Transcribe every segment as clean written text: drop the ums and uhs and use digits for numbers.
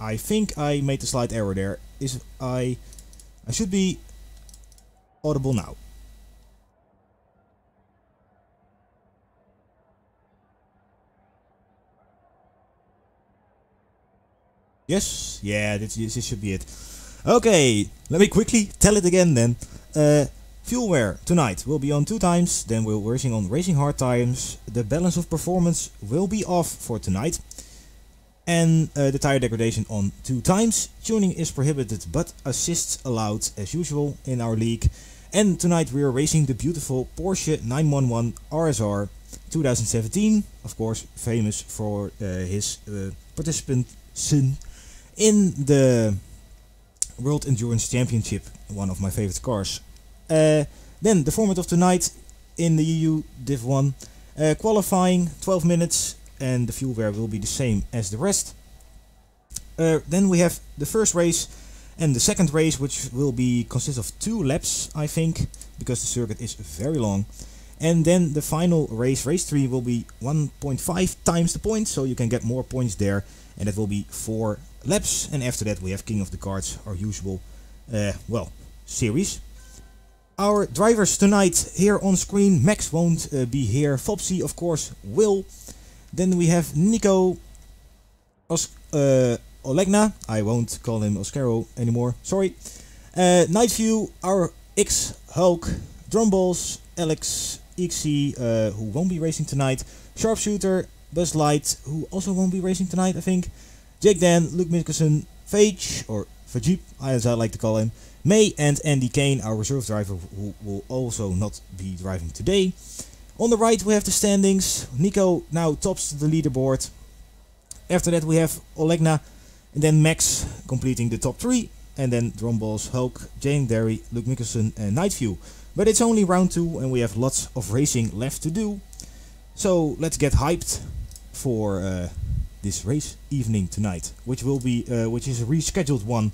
I think I made a slight error there. I should be audible now. Yes? Yeah, this should be it. Okay, let me quickly tell it again then. Fuel wear tonight will be on 2 times, then we're racing on racing hard times. The balance of performance will be off for tonight. And the tire degradation on 2 times. Tuning is prohibited but assists allowed as usual in our league. And tonight we are racing the beautiful Porsche 911 RSR 2017. Of course famous for his participation in the World Endurance Championship, one of my favorite cars. Then the format of tonight in the EU Div 1. Qualifying 12 minutes and the fuel wear will be the same as the rest. Then we have the first race and the second race, which will be consist of 2 laps, I think, because the circuit is very long. And then the final race, race 3, will be 1.5 times the points, so you can get more points there, and it will be 4 laps. And after that we have King of the Cards, our usual series. Our drivers tonight here on screen: Max won't be here, Fopsy of course will. Then we have Nico, Olegna, I won't call him Oscaro anymore, sorry. Nightview, our X Hulk, Drumballs, Alex, XC, who won't be racing tonight, Sharpshooter, Buzz Light, who also won't be racing tonight I think, Jake Dan, Luke Mikkelsen, Phage, or Fajip as I like to call him, May, and Andy Kane, our reserve driver, who will also not be driving today. On the right we have the standings. Nico now tops the leaderboard. After that we have Olegna, and then Max completing the top 3, and then Drumballs, Hulk, Jane Derry, Luke Mikkelsen and Nightview. But it's only round 2 and we have lots of racing left to do. So let's get hyped for this race evening tonight, which will be which is a rescheduled one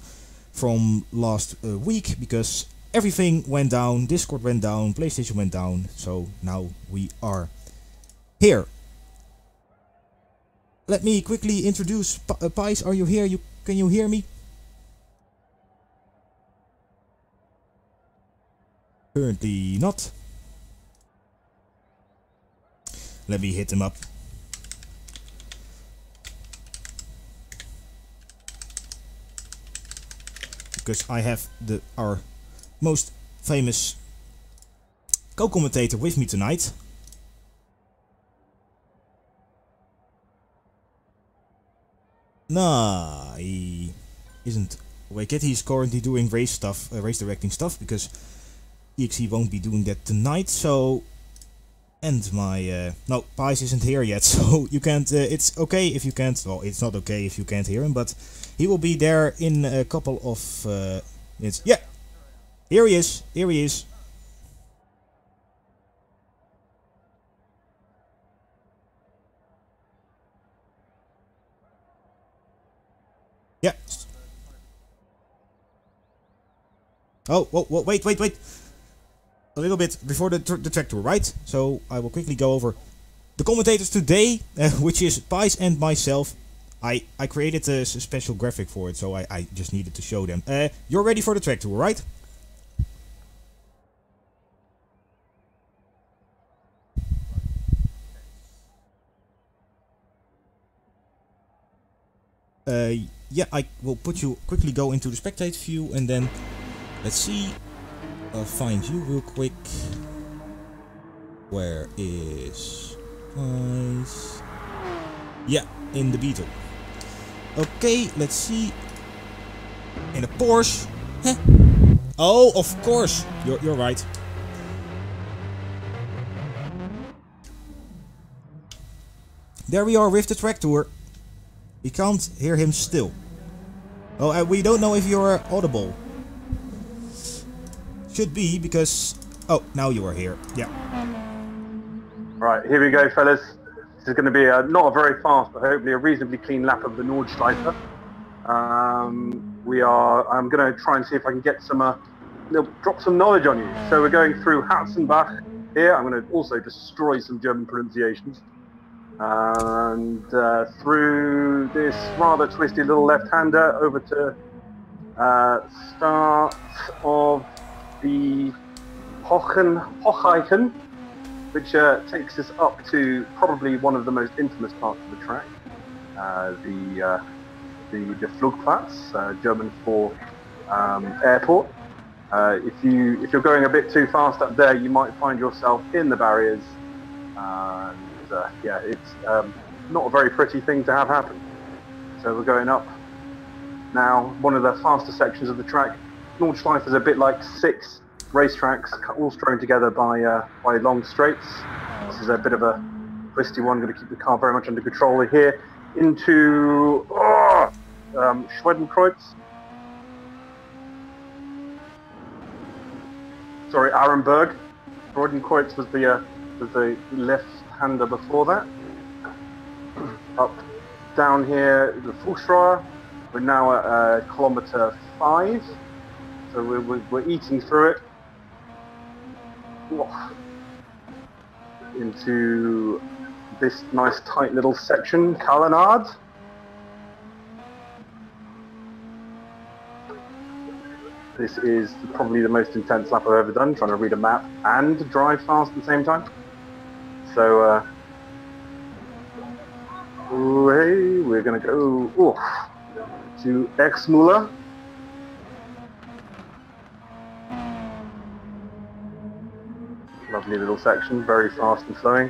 from last week, because everything went down, Discord went down, PlayStation went down, so now we are here. Let me quickly introduce Pies. Are you here? Can you hear me? Currently not. Let me hit him up. Because I have our most famous co-commentator with me tonight. Nah, he isn't awake yet. He's currently doing race stuff, race directing stuff, because EXE won't be doing that tonight. So, and my no, Pies isn't here yet, so you can't. It's okay if you can't. Well, it's not okay if you can't hear him, but he will be there in a couple of minutes. Yeah, here he is. Here he is. Yeah. Oh, whoa, wait. A little bit before the track tour, right? So I will quickly go over the commentators today, which is Pies and myself. I created a special graphic for it, so I just needed to show them. You're ready for the track tour, right? Yeah, I will quickly go into the spectate view, and then let's see. I'll find you real quick. Where is Pies? Yeah, in the Beetle. Okay, let's see. In a Porsche. Huh? Oh, of course. You're right. There we are with the track tour. We can't hear him still. Oh, we don't know if you're audible. Should be, because... Oh, now you are here. Yeah. Right, here we go, fellas. This is going to be not a very fast, but hopefully a reasonably clean lap of the Nordschleife. I'm going to try and see if I can get some, drop some knowledge on you. So we're going through Hatzenbach here. I'm going to also destroy some German pronunciations. And through this rather twisty little left-hander over to start of the Hocheichen, which takes us up to probably one of the most infamous parts of the track, the Flugplatz, German for airport. If you're going a bit too fast up there, you might find yourself in the barriers, and yeah, it's not a very pretty thing to have happen. So we're going up now, one of the faster sections of the track. Nordschleife is a bit like 6 racetracks, all thrown together by long straights. This is a bit of a twisty one. Going to keep the car very much under control here into Schwedenkreuz. Sorry, Arenberg. Schwedenkreuz was the left-hander before that. Up, down here, the Fußrohr. We're now at kilometer 5, so we're eating through it. Into this nice tight little section, Kalenard. This is probably the most intense lap I've ever done, trying to read a map and drive fast at the same time. So we're going to go to Exmüller. Lovely little section, very fast and flowing.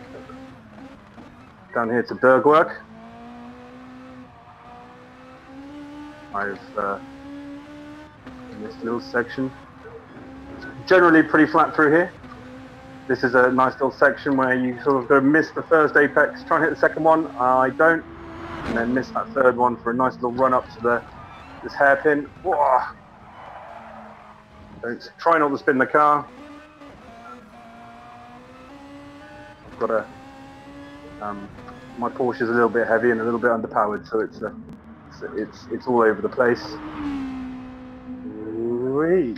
Down here to Bergwerk. I've in this little section. Generally pretty flat through here. This is a nice little section where you sort of go miss the first apex, try and hit the second one. I don't, and then miss that third one for a nice little run up to this hairpin. Whoa. Don't try not to spin the car. I've got my Porsche is a little bit heavy and a little bit underpowered, so it's all over the place. Whee.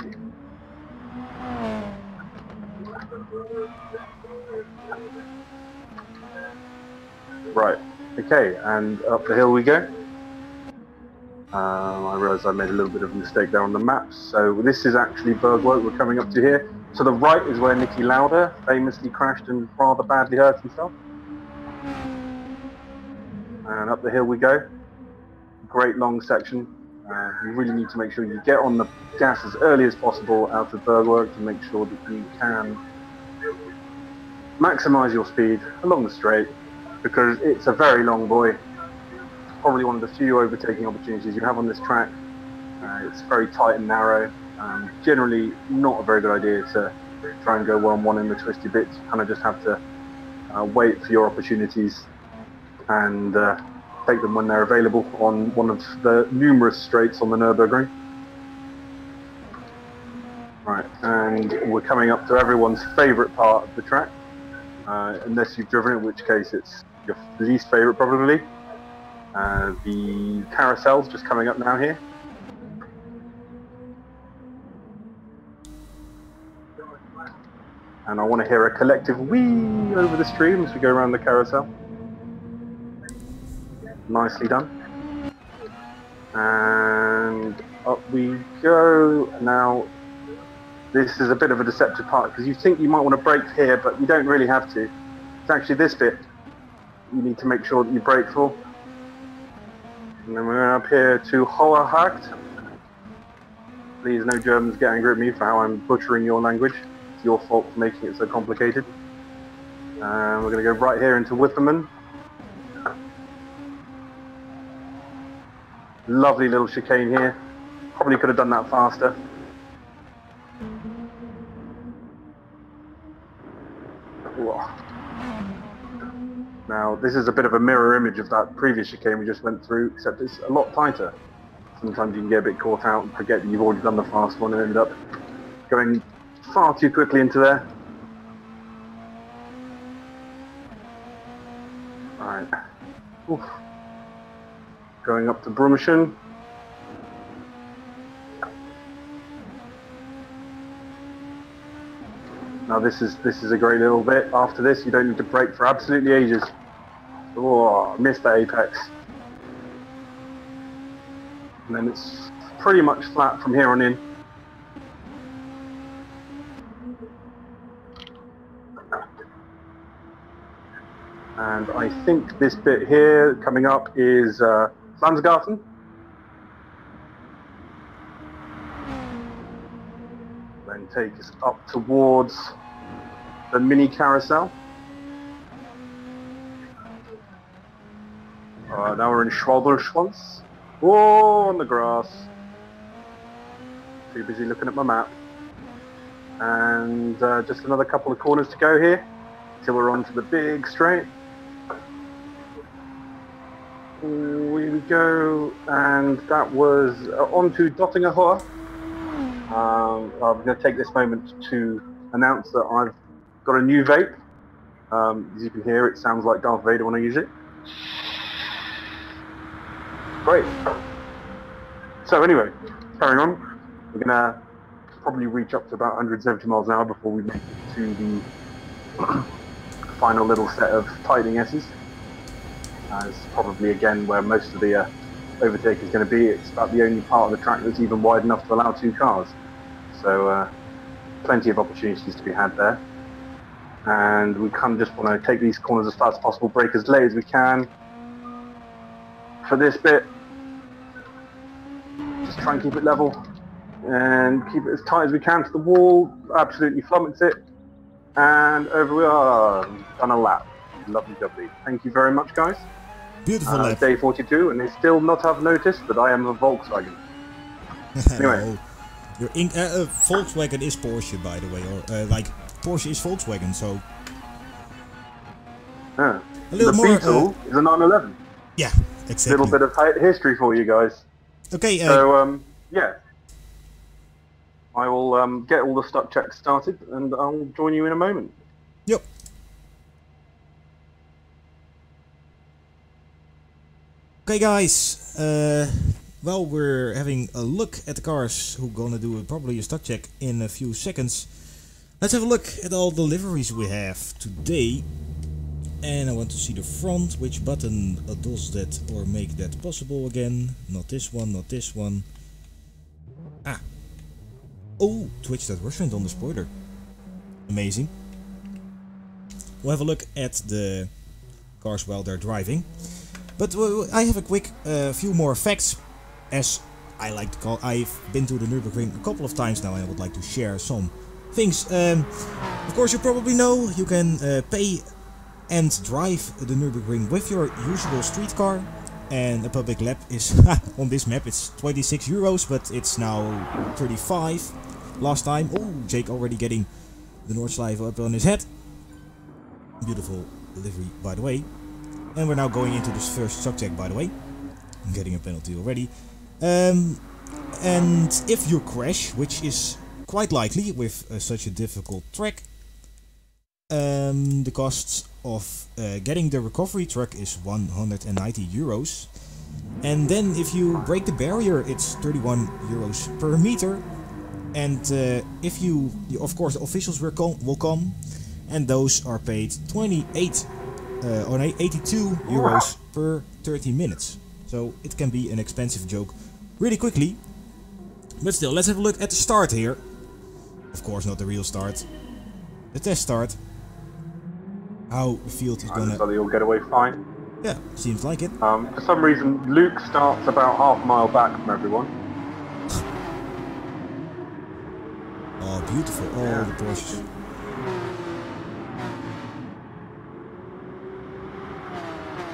Right, okay, and up the hill we go. I realised I made a little bit of a mistake there on the map, so this is actually Bergwerk we're coming up to here. To the right is where Niki Lauda famously crashed and rather badly hurt himself. And up the hill we go. Great long section. You really need to make sure you get on the gas as early as possible out of Bergwerk to make sure that you can maximise your speed along the straight, because it's a very long boy. Probably one of the few overtaking opportunities you have on this track. It's very tight and narrow. Generally not a very good idea to try and go one-on-one in the twisty bits. You kind of just have to wait for your opportunities and take them when they're available on one of the numerous straights on the Nürburgring. Right, and we're coming up to everyone's favourite part of the track, unless you've driven it, in which case it's your least favourite probably. The carousel's just coming up now here. And I want to hear a collective whee over the stream as we go around the carousel. Nicely done. And up we go. Now, this is a bit of a deceptive part because you think you might want to brake here, but you don't really have to. It's actually this bit you need to make sure that you brake for. And then we're up here to Hoherhagt. Please, no Germans get angry at me for how I'm butchering your language. It's your fault for making it so complicated. And we're going to go right here into Wipperman. Lovely little chicane here. Probably could have done that faster. Whoa. Now, this is a bit of a mirror image of that previous chicane we just went through, except it's a lot tighter. Sometimes you can get a bit caught out and forget that you've already done the fast one and ended up going far too quickly into there. Alright. Oof. Going up to Brumischen. Now this is a great little bit. After this, you don't need to brake for absolutely ages. Oh, missed the apex. And then it's pretty much flat from here on in. And I think this bit here coming up is Landsgarten. Then take us up towards the mini carousel. Now we're in Schwalberschwanz. Whoa, on the grass. Too busy looking at my map. And just another couple of corners to go here till we're on to the big straight. Here we go, and that was on to Dottinger Hohe. I'm going to take this moment to announce that I've got a new vape. As you can hear, it sounds like Darth Vader when I use it. Great. So anyway, carrying on. We're going to probably reach up to about 170 miles an hour before we make it to the final little set of tightening S's. It's probably again where most of the overtake is going to be. It's about the only part of the track that's even wide enough to allow two cars. So plenty of opportunities to be had there. And we kind of just want to take these corners as fast as possible, brake as late as we can. For this bit, just try and keep it level and keep it as tight as we can to the wall. Absolutely flummox it. And over we are, done a lap. Lovely, lovely. Thank you very much, guys. Beautiful lap. Day 42, and they still not have noticed that I am a Volkswagen. Anyway. Your Volkswagen is Porsche, by the way, or like Porsche is Volkswagen, so. A little the more. Beetle is a 911. Yeah, exactly. A little bit of history for you guys. Okay. So yeah, I will get all the stock checks started, and I'll join you in a moment. Yep. Okay, guys. Well, we're having a look at the cars who are gonna do probably a stock check in a few seconds. Let's have a look at all the liveries we have today. And I want to see the front. Which button does that or make that possible again? Not this one, not this one. Ah. Oh, Twitch that restaurant on the spoiler. Amazing. We'll have a look at the cars while they're driving. But I have a quick few more facts, as I like to call. I've been to the Nürburgring a couple of times now and I would like to share some things. Of course you probably know you can pay and drive the Nürburgring with your usual street car. And a public lap is, on this map it's 26 euros, but it's now 35 last time. Oh, Jake already getting the Nordschleife up on his head. Beautiful livery, by the way. And we're now going into this first stock check, by the way. I'm getting a penalty already. And if you crash, which is quite likely with such a difficult track, the cost of getting the recovery truck is 190 euros. And then if you break the barrier, it's 31 euros per meter. And if you, of course, the officials will come, and those are paid 82 euros per 30 minutes. So it can be an expensive joke really quickly. But still, let's have a look at the start here. Of course, not the real start. The test start. How the field is gonna... So you'll get away fine. Yeah, seems like it. For some reason, Luke starts about half a mile back from everyone. Oh, beautiful. Oh, yeah. The Porsches.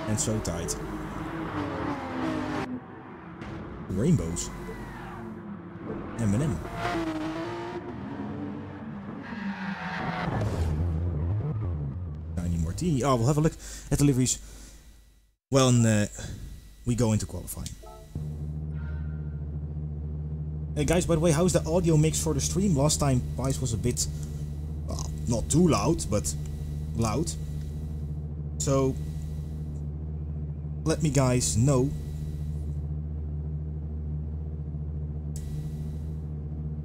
And so tight. Rainbows. M&M. Tiny Martini. Oh, we'll have a look at the liveries when we go into qualifying. Hey guys, by the way, how's the audio mix for the stream? Last time Pies was a bit, well, not too loud, but loud. So let me guys know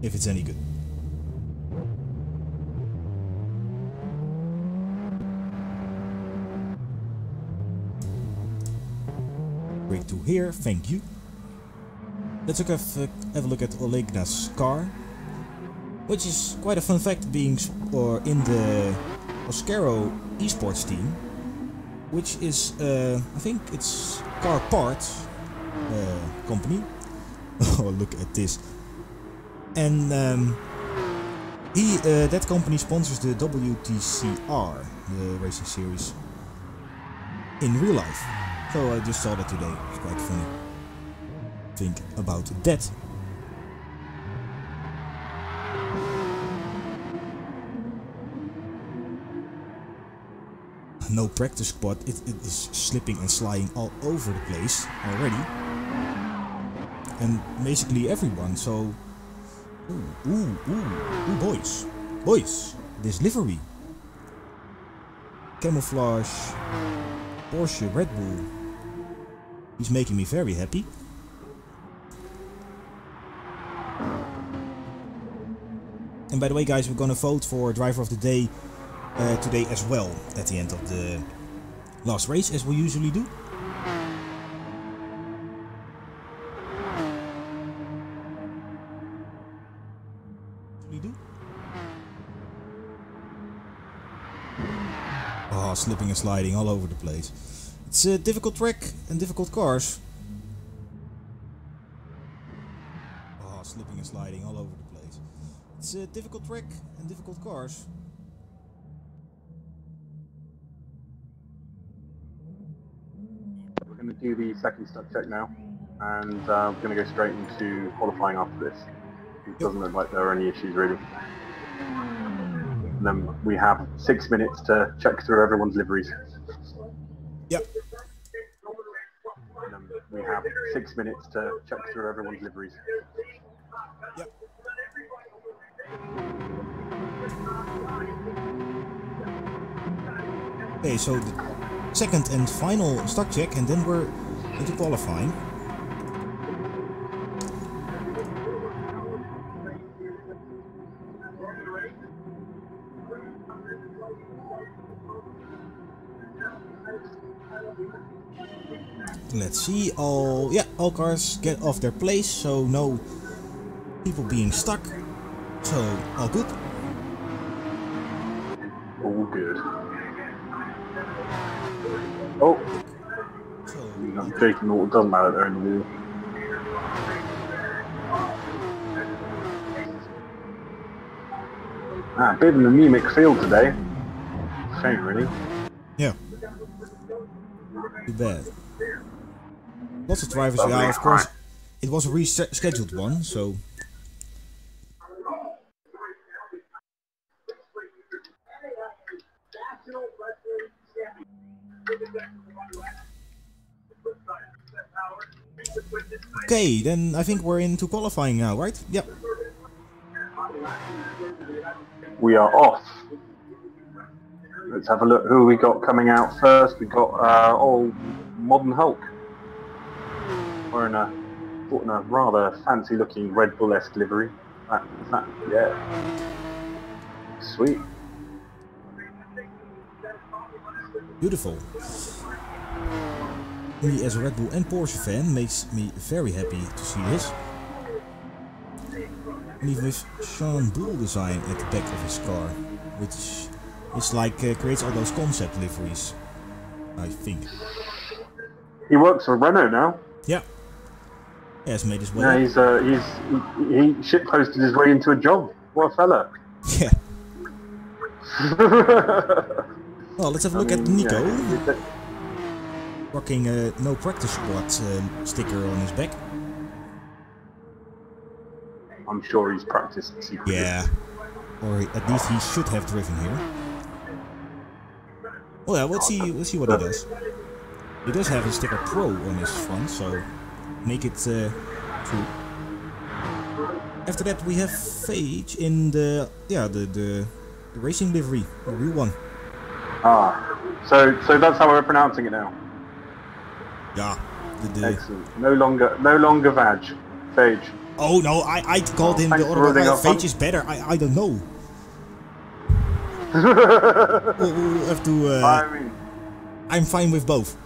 if it's any good. to hear. Thank you. Let's have a look at Olegna's car, which is quite a fun fact, being in the Oscaro esports team, which is I think it's car parts company. Oh, look at this. And that company sponsors the WTCR, the racing series, in real life. So I just saw that today. It's quite funny. Think about that. No practice squad. It is slipping and sliding all over the place already, and basically everyone. So, ooh, boys, this livery, camouflage, Porsche, Red Bull. He's making me very happy. And by the way, guys, we're gonna vote for driver of the day today as well at the end of the last race, as we usually do. Oh, slipping and sliding all over the place. It's a difficult track and difficult cars. Oh, slipping and sliding all over the place. It's a difficult track and difficult cars. We're going to do the second stuck check now, and we're going to go straight into qualifying after this. It doesn't look like there are any issues really. And then we have 6 minutes to check through everyone's liveries. Yep. And then we have 6 minutes to check through everyone's liveries. Yep. Okay, so the second and final stock check, and then we're into qualifying. Let's see, all cars get off their place, so no people being stuck, so all good. All good. Oh! So, I'm taking all, it doesn't matter, they're in the wall. A bit of an anemic field today. Shame, really. yeah. Too bad. Lots of drivers, yeah, of course. It was a rescheduled one, so. Okay, then I think we're into qualifying now, right? Yep. We are off. Let's have a look who we got coming out first. We got old Modern Hulk. Wearing a rather fancy looking Red Bull-esque livery. Yeah. Sweet. Beautiful. Me as a Red Bull and Porsche fan makes me very happy to see this. And even with Sean Bull design at the back of his car, which is like creates all those concept liveries, I think. He works for Renault now. Yeah. He has made his way. Yeah, he shitposted his way into a job. What a fella. Yeah. Well, let's have a look at Nico. Yeah. Rocking a no practice squad sticker on his back. I'm sure he's practiced secretly. Yeah. Or at least he should have driven here. Well, yeah, we'll see what he does. He does have a sticker Pro on his front, so make it true. After that, we have Phage in the racing livery, the real one. Ah, so that's how we're pronouncing it now. Yeah. Excellent. No longer Vag. Phage. Oh no, I called him the other one. Phage is better. I don't know. We'll have to. I'm fine with both.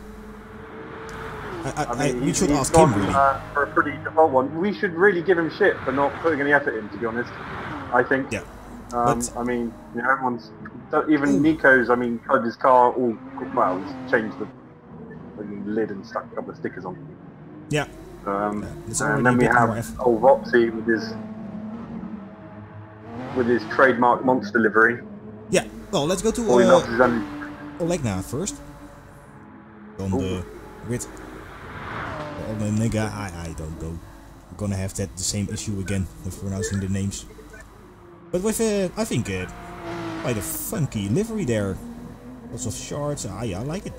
We should he's ask gone him really. for a pretty default one. We should really give him shit for not putting any effort in, to be honest. I think. Yeah. I mean, you know, everyone's even Nico's. I mean, colored his car all well. He's changed the lid and stuck a couple of stickers on. Yeah. And then we have old Vopsy with his trademark monster livery. Yeah. Well, let's go to Olegna first. On the grid. On the nigga, I don't know. We're gonna have the same issue again with pronouncing the names. But with I think quite a funky livery there. Lots of shards. I like it.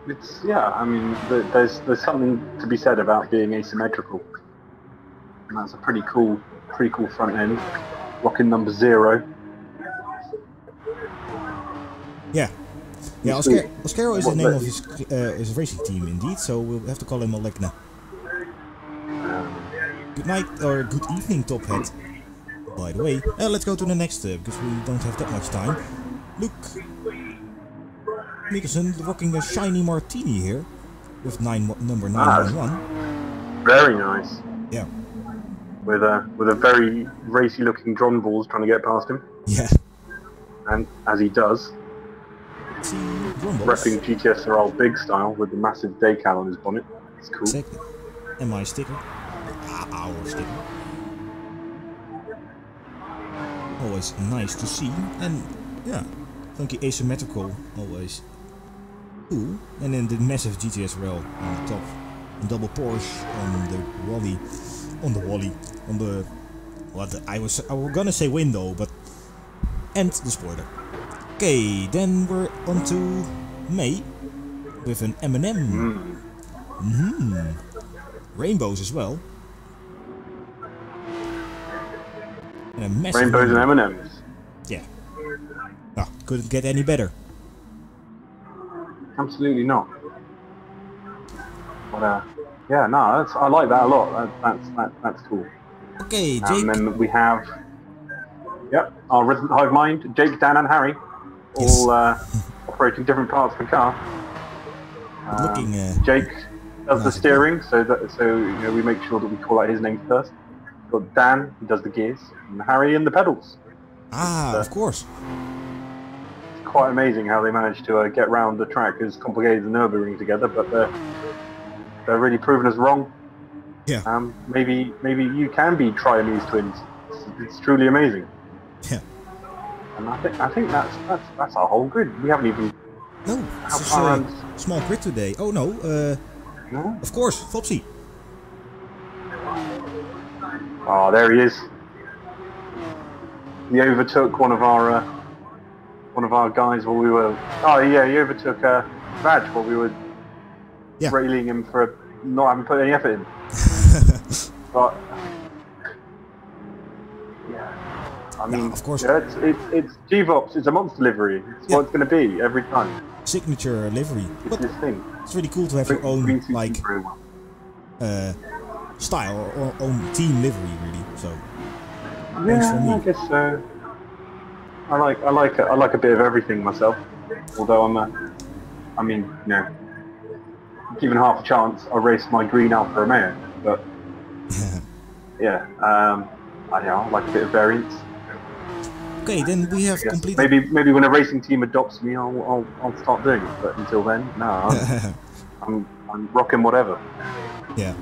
It's I mean, there's something to be said about being asymmetrical, and that's a pretty cool front end. Rocking number 0. Yeah. Yeah, Oscaro is the name of his racing team indeed, so we'll have to call him Olegna. Good night or good evening, Top Hat. By the way, let's go to the next because we don't have that much time. Look, Mikkelsen rocking a shiny martini here with number 911. Very nice. Yeah. With a very racy looking John Balls trying to get past him. Yeah. And as he does, repping GTSRL big style with the massive decal on his bonnet. It's cool. Exactly. And my sticker. Our sticker. Always nice to see. And yeah, funky asymmetrical. Always cool. And then the massive GTSRL on the top. And double Porsche on the Wally. On the what I was gonna say window, but and the spoiler. Okay, then we're on to May with an M&M. Rainbows as well. And a massive rainbows and M&Ms. Yeah. Oh, couldn't get any better. Absolutely not. But yeah, no, I like that a lot. That's cool. Okay, Jake. And then we have our resident hive mind, Jake, Dan, and Harry. All operating different parts of the car. Jake does the steering, so you know, we make sure that we call out his name first. We've got Dan, who does the gears, and Harry in the pedals. Of course. It's quite amazing how they managed to get round the track as complicated as Nürburgring together, but they're really proving us wrong. Yeah. Maybe you can be Triamese twins. It's truly amazing. Yeah. And I think that's our whole grid. We haven't even. No, it's just a small grid today. Oh no, no? Of course, Fopsy. Oh, there he is. He overtook one of our guys while we were. Oh yeah, he overtook Vaj while we were railing him for not having put any effort in. But I mean, of course. It's G-Vops. It's a monster livery. It's what it's going to be every time. Signature livery. It's this thing. It's really cool to have your own style or own team livery, really. So yeah, I guess so. I like a bit of everything myself. Although I mean, you know, given half a chance, I race my green Alfa Romeo. But yeah, I don't know. I like a bit of variance. Okay, then we have completed. Maybe when a racing team adopts me, I'll start doing it. But until then, no, I'm rocking whatever. Yeah,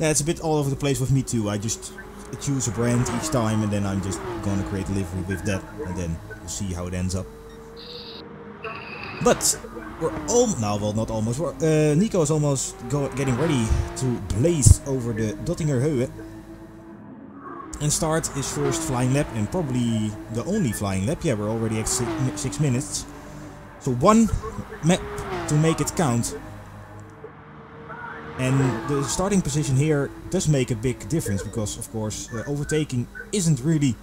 it's a bit all over the place with me too. I just choose a brand each time, and then I'm just gonna create a livery with that, and then we'll see how it ends up. But we're not almost. Nico is almost getting ready to blaze over the Dottinger Höhe and start his first flying lap, and probably the only flying lap. Yeah, we're already at 6 minutes. So one map to make it count. And the starting position here does make a big difference, because of course overtaking isn't really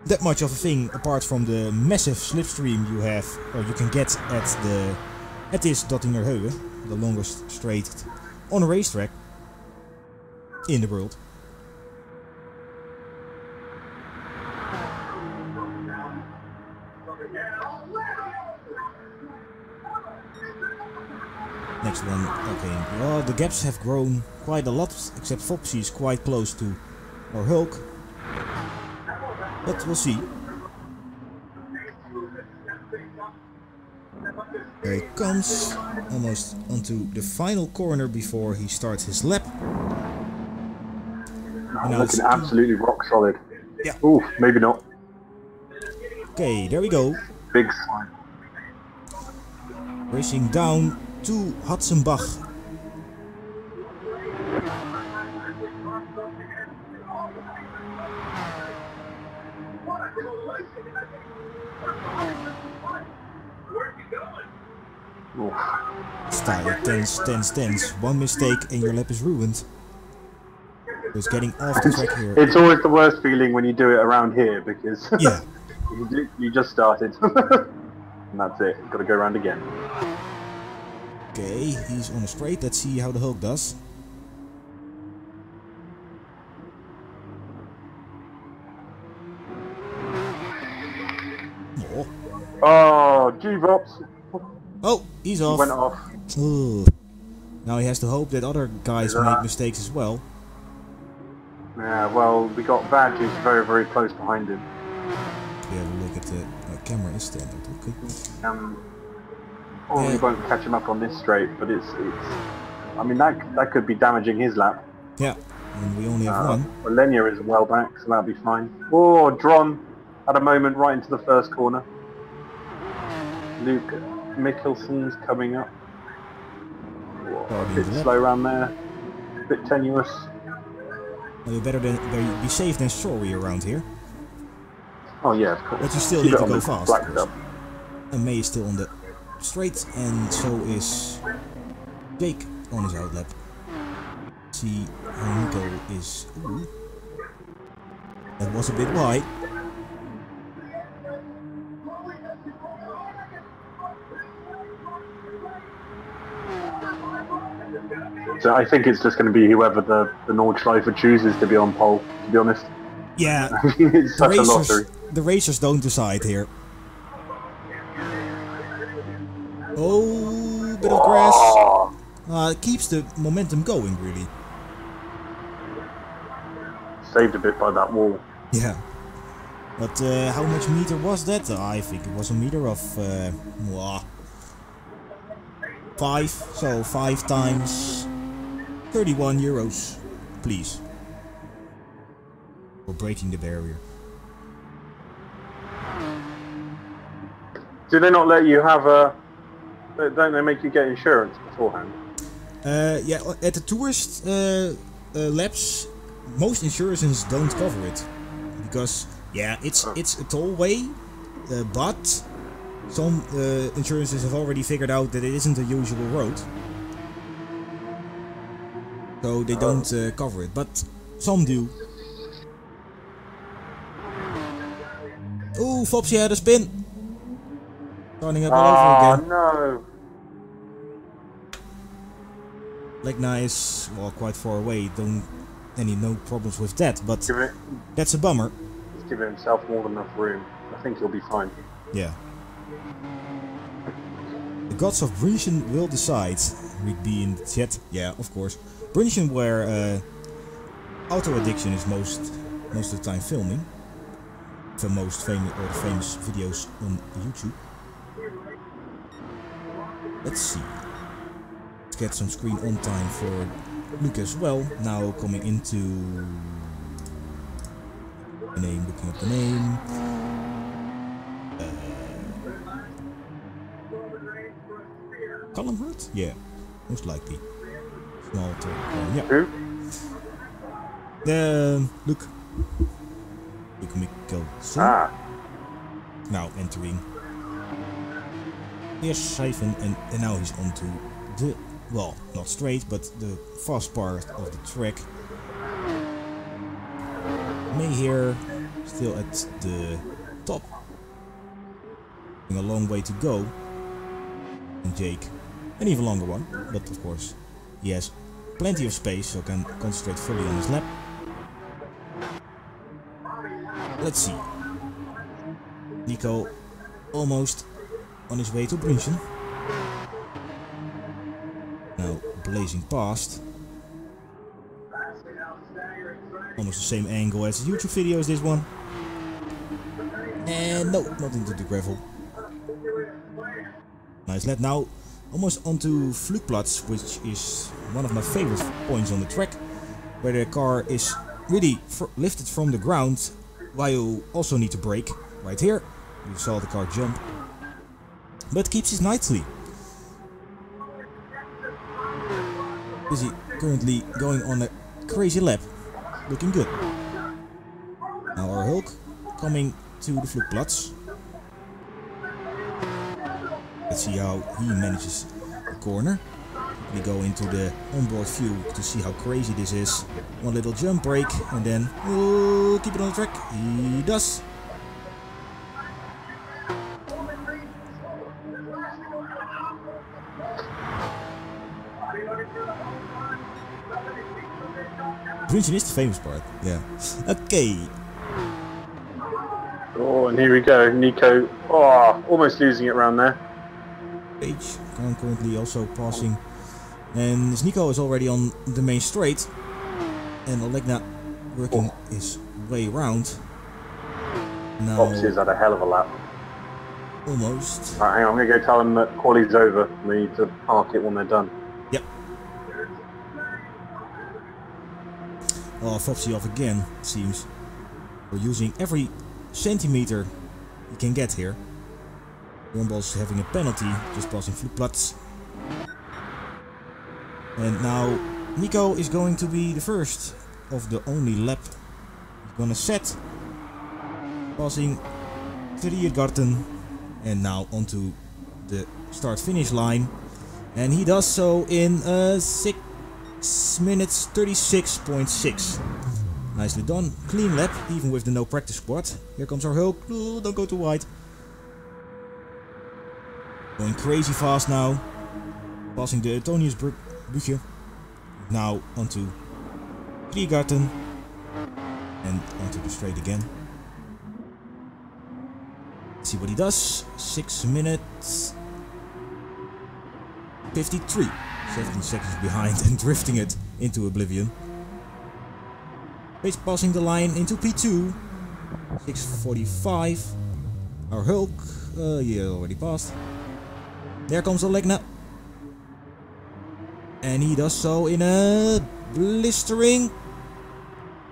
that much of a thing apart from the massive slipstream you have, or you can get at this Dottinger Höhe, the longest straight on a racetrack in the world. next one. Okay, well, the gaps have grown quite a lot, except Foxy is quite close to our Hulk. But we'll see. Here he comes, almost onto the final corner before he starts his lap. Oh, looking absolutely rock solid. Yeah. Ooh, maybe not. Okay, there we go. Big slide. Racing down to Hatzenbach. Style, tense. One mistake and your lap is ruined. It's getting off the track here. It's always the worst feeling when you do it around here because yeah. you just started. And that's it. Got to go around again. Okay, he's on a straight. Let's see how the Hulk does. Oh, G-Vops. Oh, he's off. He went off. Ooh. Now he has to hope that other guys make mistakes as well. Yeah, well, we got Badge who's very, very close behind him. We have a look at the camera is standard. Okay. We won't catch him up on this straight, but it's. I mean, that could be damaging his lap. Yeah, and we only have one. Well, Lenya is well back, so that'll be fine. Oh, Dron had a moment right into the first corner. Luke Mickelson's coming up. A bit slow around there. A bit tenuous. Well, you better be safe than sorry around here. Oh yeah, of course. But you still need to go fast. And May is still on the straight, and so is Jake on his outlap. See how Nico is. Ooh. That was a bit wide. So I think it's just going to be whoever the Nordschleifer chooses to be on pole, to be honest. Yeah, it's such a lottery. The racers don't decide here. Oh, bit of grass. It keeps the momentum going, really. Saved a bit by that wall. Yeah. But how much meter was that? I think it was a meter of 5. So 5 times 31 euros, please. For breaking the barrier. Do they not let you have a... Don't they make you get insurance beforehand? Yeah, at the tourist laps, most insurances don't cover it. Because, yeah, it's a tollway, but some insurances have already figured out that it isn't a usual road. So they don't cover it, but some do. Ooh, Flopsy had a spin! Starting up all over again. No! Legna is, well, quite far away, no problems with that, but that's a bummer. He's giving himself more than enough room. I think he'll be fine. Yeah. The gods of Brünchen will decide. We'd be in the chat. Yeah, of course. Brünchen, where auto addiction is most of the time filming. The most famous videos on YouTube. Let's see. Let's get some screen on time for Luke as well. Now coming into the name, looking at the name. Columnhurt? Yeah, most likely. Small turn. Yeah. Luke Mikkelsen. Now entering. Here's Siphon, and now he's onto the, well, not straight, but the fast part of the track. May here, still at the top. A long way to go. And Jake, an even longer one, but of course he has plenty of space, so can concentrate fully on his lap. Let's see. Nico almost on his way to Brünchen. blazing past. Almost the same angle as the YouTube video is this one. And no, not into the gravel. Nice lap. Now almost onto Flugplatz, which is one of my favorite points on the track, where the car is really lifted from the ground while you also need to brake. Right here, you saw the car jump, but keeps it nicely. Busy currently going on a crazy lap, looking good. Now our Hulk coming to the Flugplatz. Let's see how he manages the corner. We go into the onboard view to see how crazy this is. One little jump break and then keep it on the track. He does. Grunchen is the famous part, yeah. Okay. Oh, and here we go, Nico. Oh, almost losing it around there. Page currently also passing. And Nico is already on the main straight. And Olegna working his way around. Now. Foxy's had a hell of a lap. Almost. Alright, hang on, I'm going to go tell them that quali's over. They need to park it when they're done. Yep. Oh, Foxy off again, it seems. We're using every centimeter you can get here. Rumbles having a penalty, just passing Flugplatz. And now Nico is going to be the first of the only lap he's gonna set. Passing Garten and now onto the start-finish line. And he does so in 6 minutes 36.6. Nicely done. Clean lap, even with the no practice squad. Here comes our Hulk. Oh, don't go too wide. Going crazy fast now. Passing the Antoniusbrugge. Now onto Garten. And onto the straight again. Let's see what he does. 6 minutes 53. 17 seconds behind and drifting it into oblivion. Pace passing the line into P2. 6:45. Our Hulk. Yeah, already passed. There comes Olegna. And he does so in a blistering.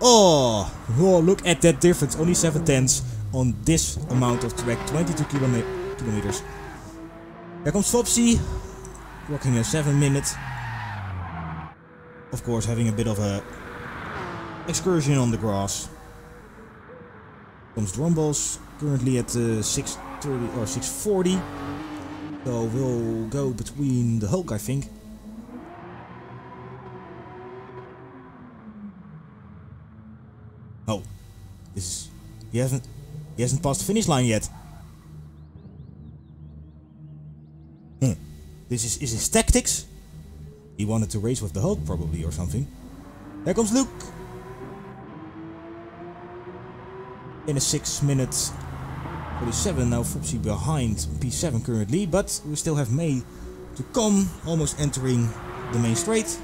Oh, look at that difference. Only 7/10 on this amount of track. 22 kilometers. There comes Fopsy. Walking a 7 minutes. Of course, having a bit of a excursion on the grass. Comes Drumballs, currently at 6:30 or 6:40. So we'll go between the Hulk, I think. Oh, this is he hasn't passed the finish line yet. This is his tactics. He wanted to race with the Hulk probably or something. There comes Luke. In a 6 minutes 47. Now Fopsy behind P7 currently, but we still have May to come, almost entering the main straight.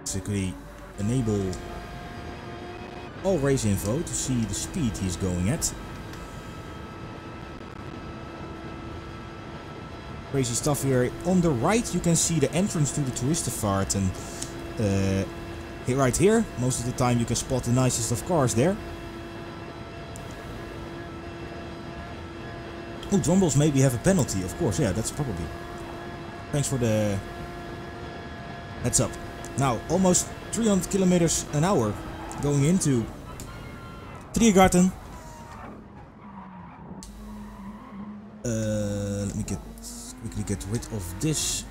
Basically enable all race info to see the speed he's going at. Crazy stuff here. On the right you can see the entrance to the Toeristenvaart, and right here most of the time you can spot the nicest of cars there. Oh, Drumballs maybe have a penalty, of course, yeah, that's probably. Thanks for the heads up. Now, almost 300 kilometers an hour going into Triergarten. Let me quickly get rid of this.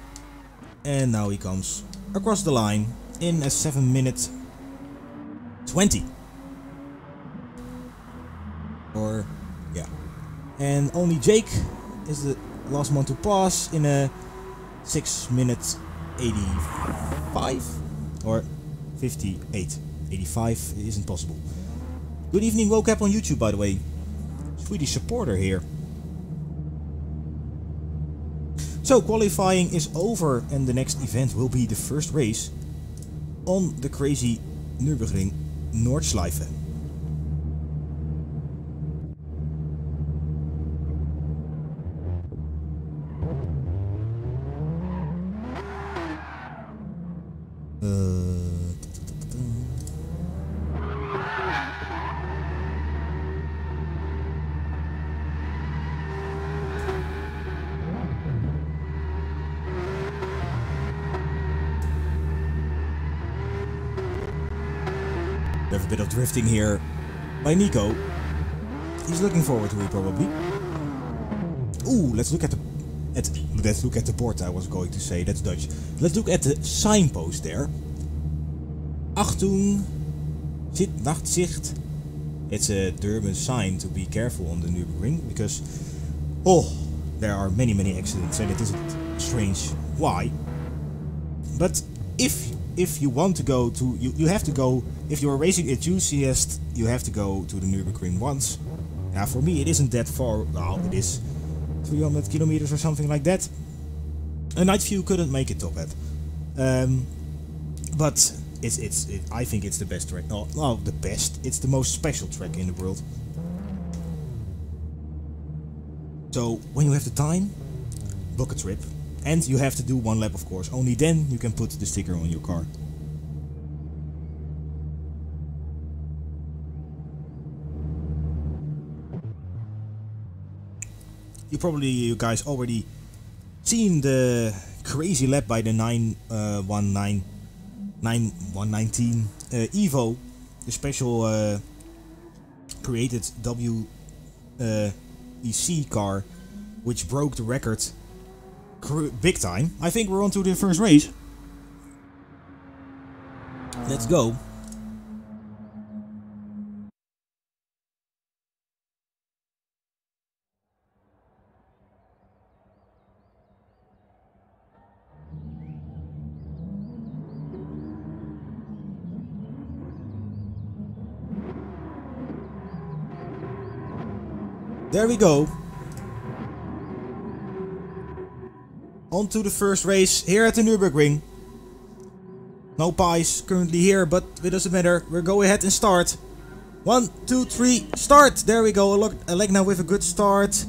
And now he comes across the line in a 7 minute 20. Or, yeah. And only Jake is the last one to pass in a 6 minute 85 or 58. 85 isn't possible. Good evening, woke up on YouTube, by the way. Swedish supporter here. So qualifying is over and the next event will be the first race on the crazy Nürburgring Nordschleife. We have a bit of drifting here by Nico. He's looking forward to it probably. Ooh, let's look at the board. I was going to say, that's Dutch. Let's look at the signpost there. Achtung, Nachtsicht. It's a German sign to be careful on the Nürburgring because there are many accidents and it isn't strange why. But if you want to go to, you have to go, if you're a racing enthusiast, you have to go to the Nürburgring once. Now for me it isn't that far, well it is 300 kilometers or something like that. A night view couldn't make it top hat. But I think it's the best track, no the best, it's the most special track in the world. So when you have the time, book a trip. And you have to do one lap of course, only then you can put the sticker on your car. You guys already seen the crazy lap by the 9119 Evo, the special created WEC car, which broke the record big time. I think we're on to the first race. Let's go. There we go. On to the first race here at the Nürburgring. No pies currently here, but it doesn't matter. We'll go ahead and start. 1, 2, 3, start! There we go. Alegna with a good start.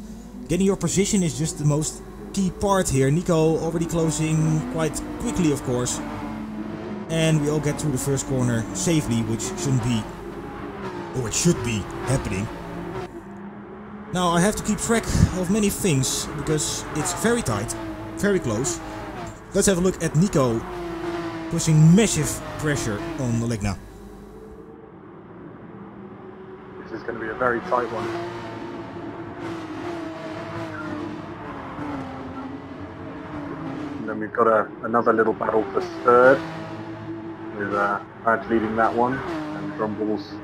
Getting your position is just the most key part here. Nico already closing quite quickly, of course. And we all get through the first corner safely, which shouldn't be, or it should be, happening. Now I have to keep track of many things, because it's very tight, very close. Let's have a look at Nico pushing massive pressure on Alegna. This is going to be a very tight one. And then we've got another little battle for third, with Brad leading that one, and Drumble's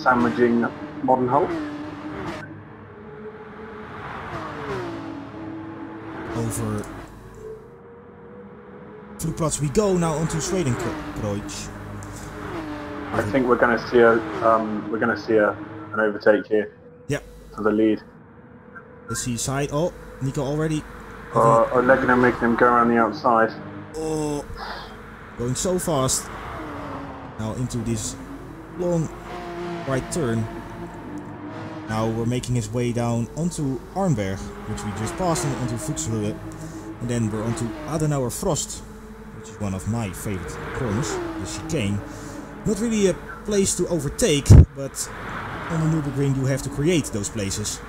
sandwiching Modern Hulk. Over Vloedplaats we go, now onto Swedenkreuz. I think we're going to see an overtake here. Yeah. For the lead. Let's see side. Oh, Nico already. Alegna making him go around the outside. Oh, going so fast. Now into this long right turn. Now we're making his way down onto Arnberg, which we just passed, and onto Fuchsruhe. And then we're onto Adenauer Frost, which is one of my favorite corners, the chicane. Not really a place to overtake, but on the Nürburgring you have to create those places.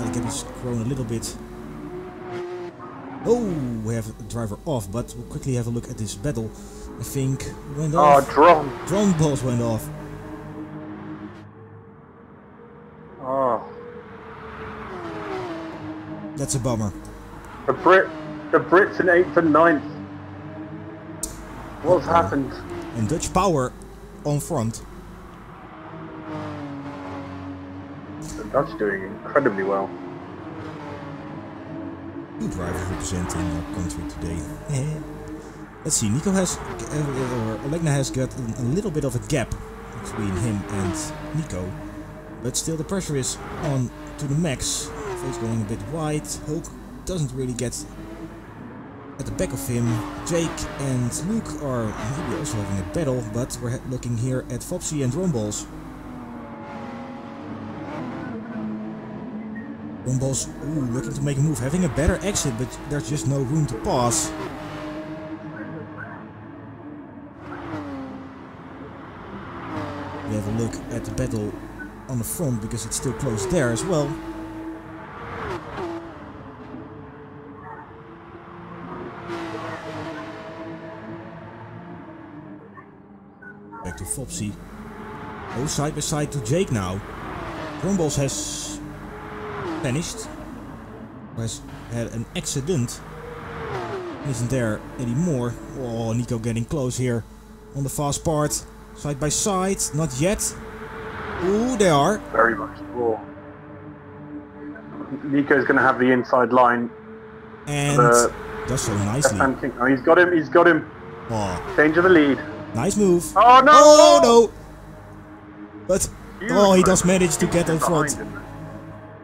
The gap is grown a little bit. Oh, we have a driver off, but we'll quickly have a look at this battle. I think went off. Oh, Drone balls went off. Oh. That's a bummer. The Brits in 8th and 9th. What's happened? And Dutch power on front. The Dutch doing incredibly well. Two drivers representing our country today. Let's see, Nico has, or Olegna has got a little bit of a gap between him and Nico. But still the pressure is on to the max. Face going a bit wide. Hulk doesn't really get at the back of him. Jake and Luke are maybe also having a battle, but we're looking here at Fopsy and Drumballs. Drumballs, looking to make a move, having a better exit, but there's just no room to pass. We have a look at the battle on the front because it's still close there as well. Back to Fopsy. Oh, side by side to Jake now. Drumballs has vanished. Has had an accident. Isn't there anymore. Oh, Nico getting close here on the fast part. Side by side, not yet. Ooh, they are. Very much more. Nico's going to have the inside line. And does so nicely. Oh, he's got him, he's got him. Oh. Change of the lead. Nice move. Oh no! Oh no! But, he does manage to get in front.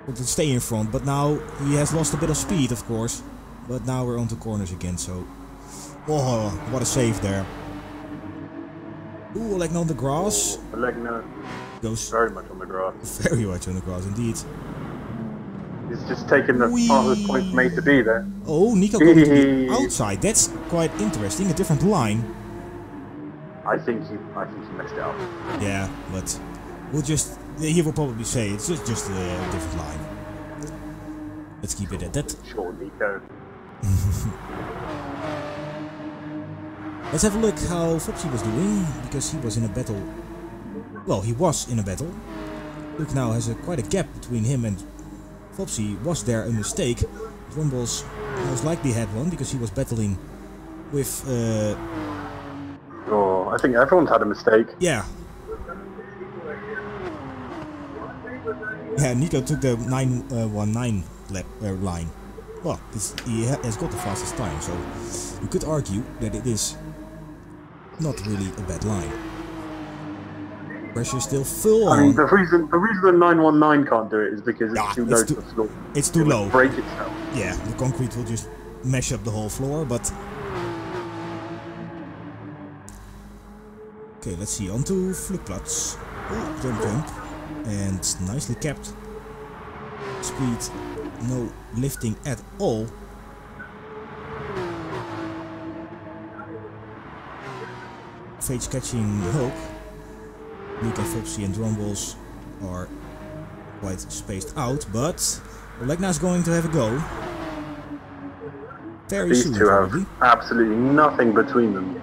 Or to stay in front, but now he has lost a bit of speed, of course. But now we're onto corners again, so... Oh, what a save there. Ooh, Olegna on the grass. Olegna goes very much on the grass. Very much on the grass, indeed. He's just taken the farthest point from A to B there. Oh, Nico going to the outside. That's quite interesting. A different line. I think he messed it up. Yeah, but we'll just... He will probably say it's just a different line. Let's keep it at that. Sure, Nico. Let's have a look how Fopsy was doing, because he was in a battle. Well, he was in a battle. Look now has quite a gap between him and Fopsy. Was there a mistake? Drumballs most likely had one, because he was battling with... Oh, I think everyone's had a mistake. Yeah. Yeah, Nico took the 919 lap line. Well, he has got the fastest time, so you could argue that it is not really a bad line. Pressure still full on. I mean, the reason the 919 can't do it is because it's too low to the floor. It's too low. Break itself. Yeah, the concrete will just mash up the whole floor, but... Okay, let's see, onto Flugplatz. Oh, jump. And nicely kept. Speed, no lifting at all. Fage catching Hulk. Luke and Fopsy and Drumballs are quite spaced out, but Olegna's going to have a go. Very soon, These two probably. have absolutely nothing between them.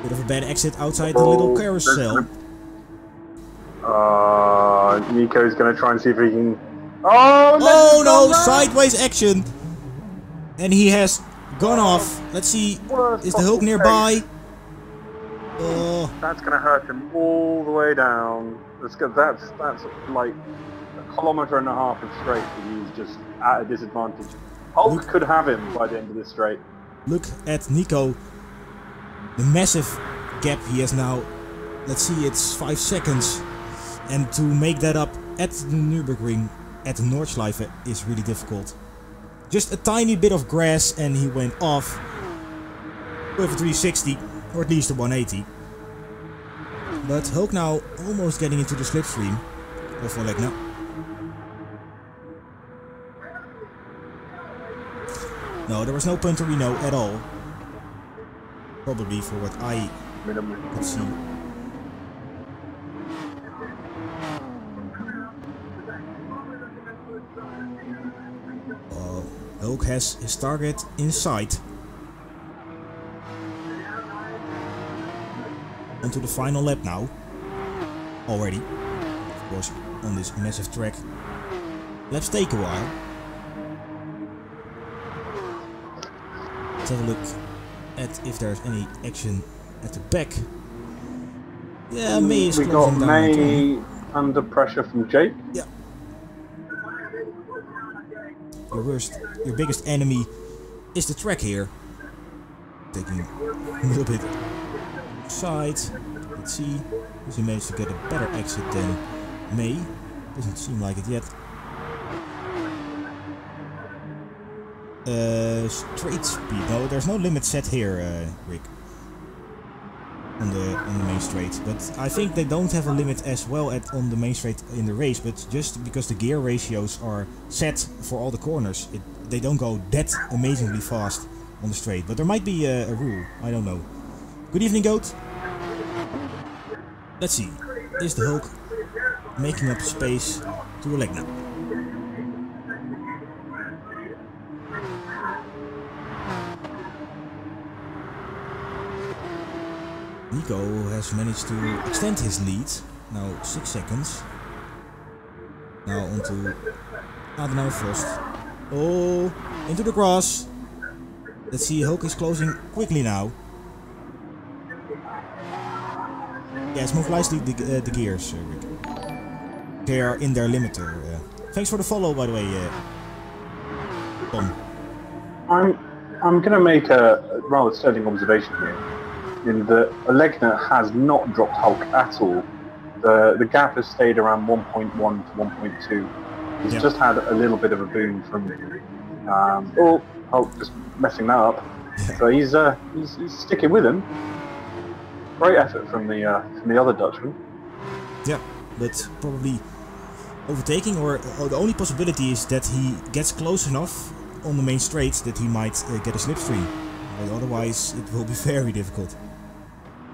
Bit of a bad exit outside the little carousel. Nico's going to try and see if he can... Oh no! Sideways action! And he has gone off. Let's see, is the Hulk nearby? That's going to hurt him all the way down. That's like a kilometre and a half of straight that he's just at a disadvantage. Hulk could have him by the end of this straight. Look at Nico. The massive gap he has now. Let's see, it's 5 seconds. And to make that up at the Nürburgring, at the Nordschleife, is really difficult. Just a tiny bit of grass and he went off with a 360, or at least a 180. But Hulk now almost getting into the slipstream of Olegna. No, there was no Punterino at all. Probably for what I could see. Hulk has his target in sight. Onto the final lap now. Already. Of course, on this massive track. Laps take a while. Let's have a look at if there's any action at the back. Yeah, May is we got closing down. May under pressure from Jake. Yeah. Your biggest enemy is the track here. Taking a little bit side. Let's see. Does he manage to get a better exit than May? Doesn't seem like it yet. Straight speed. No, there's no limit set here, Rick. On the main straight, but I think they don't have a limit as well on the main straight in the race, but just because the gear ratios are set for all the corners, they don't go that amazingly fast on the straight, but there might be a rule, I don't know. Good evening, Goat. Let's see, is the Hulk making up space to Olegna? Nico has managed to extend his lead, now 6 seconds. Now onto Adenauer first. Oh, into the grass. Let's see, Hulk is closing quickly now. Yeah, it's most likely the gears, Rick. They are in their limiter. Thanks for the follow, by the way, Tom. I'm going to make a rather sterling observation here. In that Olegna has not dropped Hulk at all. The gap has stayed around 1.1 to 1.2. He's just had a little bit of a boom from Hulk just messing that up. So he's sticking with him. Great effort from the other Dutchman. Yeah, but probably overtaking, or the only possibility is that he gets close enough on the main straight that he might get a slipstream. But otherwise, it will be very difficult.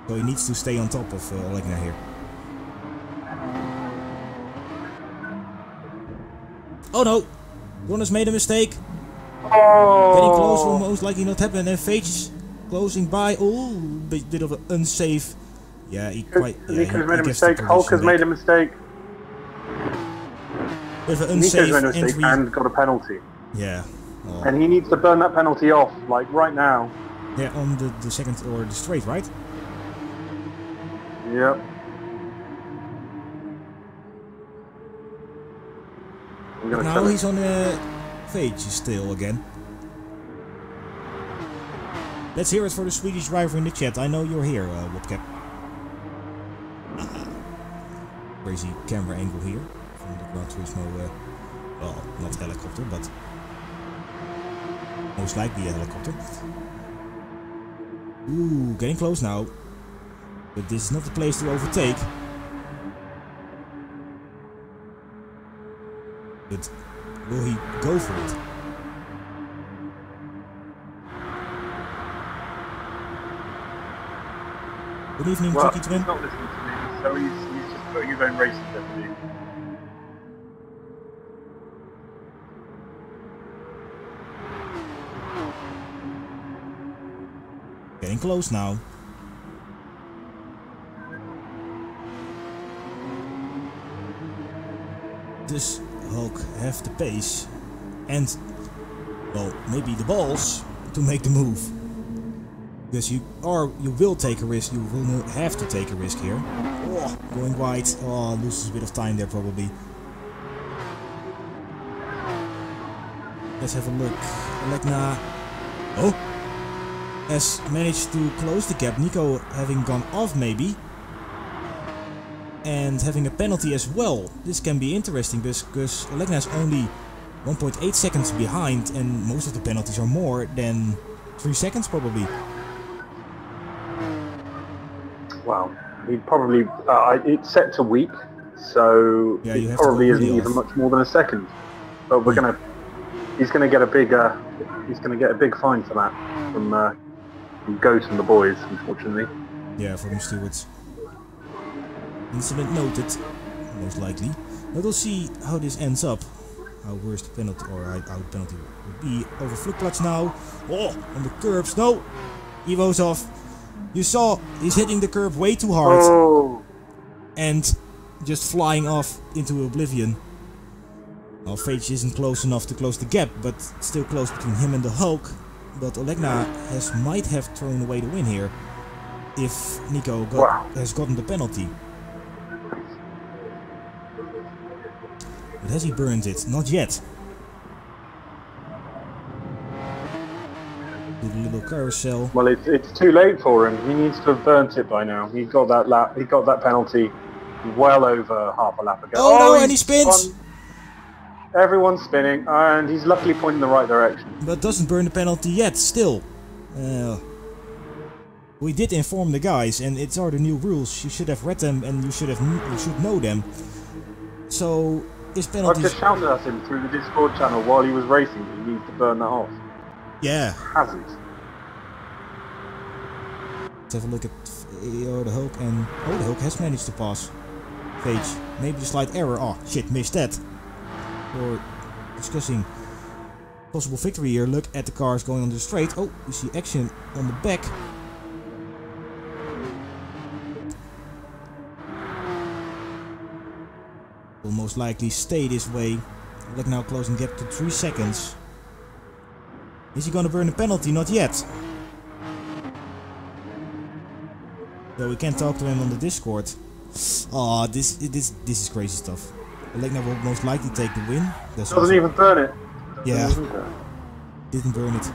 So he needs to stay on top of Olegna here. Oh no! Ron made a mistake. Oh. Getting close will most likely not happen. And Fage closing by. Oh, bit of an unsafe. Yeah, he quite. Yeah, Nico's made a mistake. Hulk has made a mistake. With an unsafe Nico's made a mistake entry. and got a penalty. Yeah. Oh. And he needs to burn that penalty off, like right now. Yeah, on the second or the straight, right? Yep. Now he's on Fage still again. Let's hear it for the Swedish driver in the chat. I know you're here, Wobcap. Crazy camera angle here from the Gran Turismo. Well, not helicopter, but most likely a helicopter. Ooh, getting close now. But this is not the place to overtake. But will he go for it? Good evening, Well, Tricky Twin. he's not listening to me, so he's just putting his own races every day. Getting close now. Does Hulk have the pace and, well, maybe the balls to make the move? Because you will take a risk. You will have to take a risk here. Oh, going wide. Oh, loses a bit of time there probably. Let's have a look. Olegna. Oh, has managed to close the gap. Nico having gone off maybe. And having a penalty as well. This can be interesting because Olegna is only 1.8 seconds behind and most of the penalties are more than 3 seconds probably. Well, he probably it's set to week, so yeah, it probably isn't even much more than a second. But he's gonna get a big fine for that from Goat and the boys, unfortunately. Yeah, for them stewards. Incident noted, most likely. But we'll see how this ends up. How worst the penalty or how the penalty will be. Over Flugplatz now. Oh, on the curbs. No! Evo's off. You saw he's hitting the curb way too hard. Oh. And just flying off into oblivion. Well, Fage isn't close enough to close the gap, but still close between him and the Hulk. But Olegna might have thrown away the win here. if Nico has gotten the penalty. But has he burned it? Not yet. Do the little carousel. Well, it's too late for him. He needs to have burnt it by now. He got that lap. He got that penalty well over half a lap ago. Oh no! And he spins. Everyone's spinning, and he's luckily pointing in the right direction. But doesn't burn the penalty yet. Still. We did inform the guys, and it's are the new rules. You should have read them, and you should know them. So his penalty. I've just shouted at him through the Discord channel while he was racing. He needs to burn that off. Yeah. Hasn't. Let's have a look at the Hulk, and the Hulk has managed to pass Page. Maybe a slight error. Oh shit, missed that. We're discussing possible victory here. Look at the cars going on the straight. Oh, you see action on the back. Will most likely stay this way. Look now, closing gap to 3 seconds. Is he gonna burn a penalty? Not yet. Though we can't talk to him on the Discord. Oh, this is crazy stuff. Olegna will most likely take the win. Doesn't even burn it. Yeah. Didn't burn it.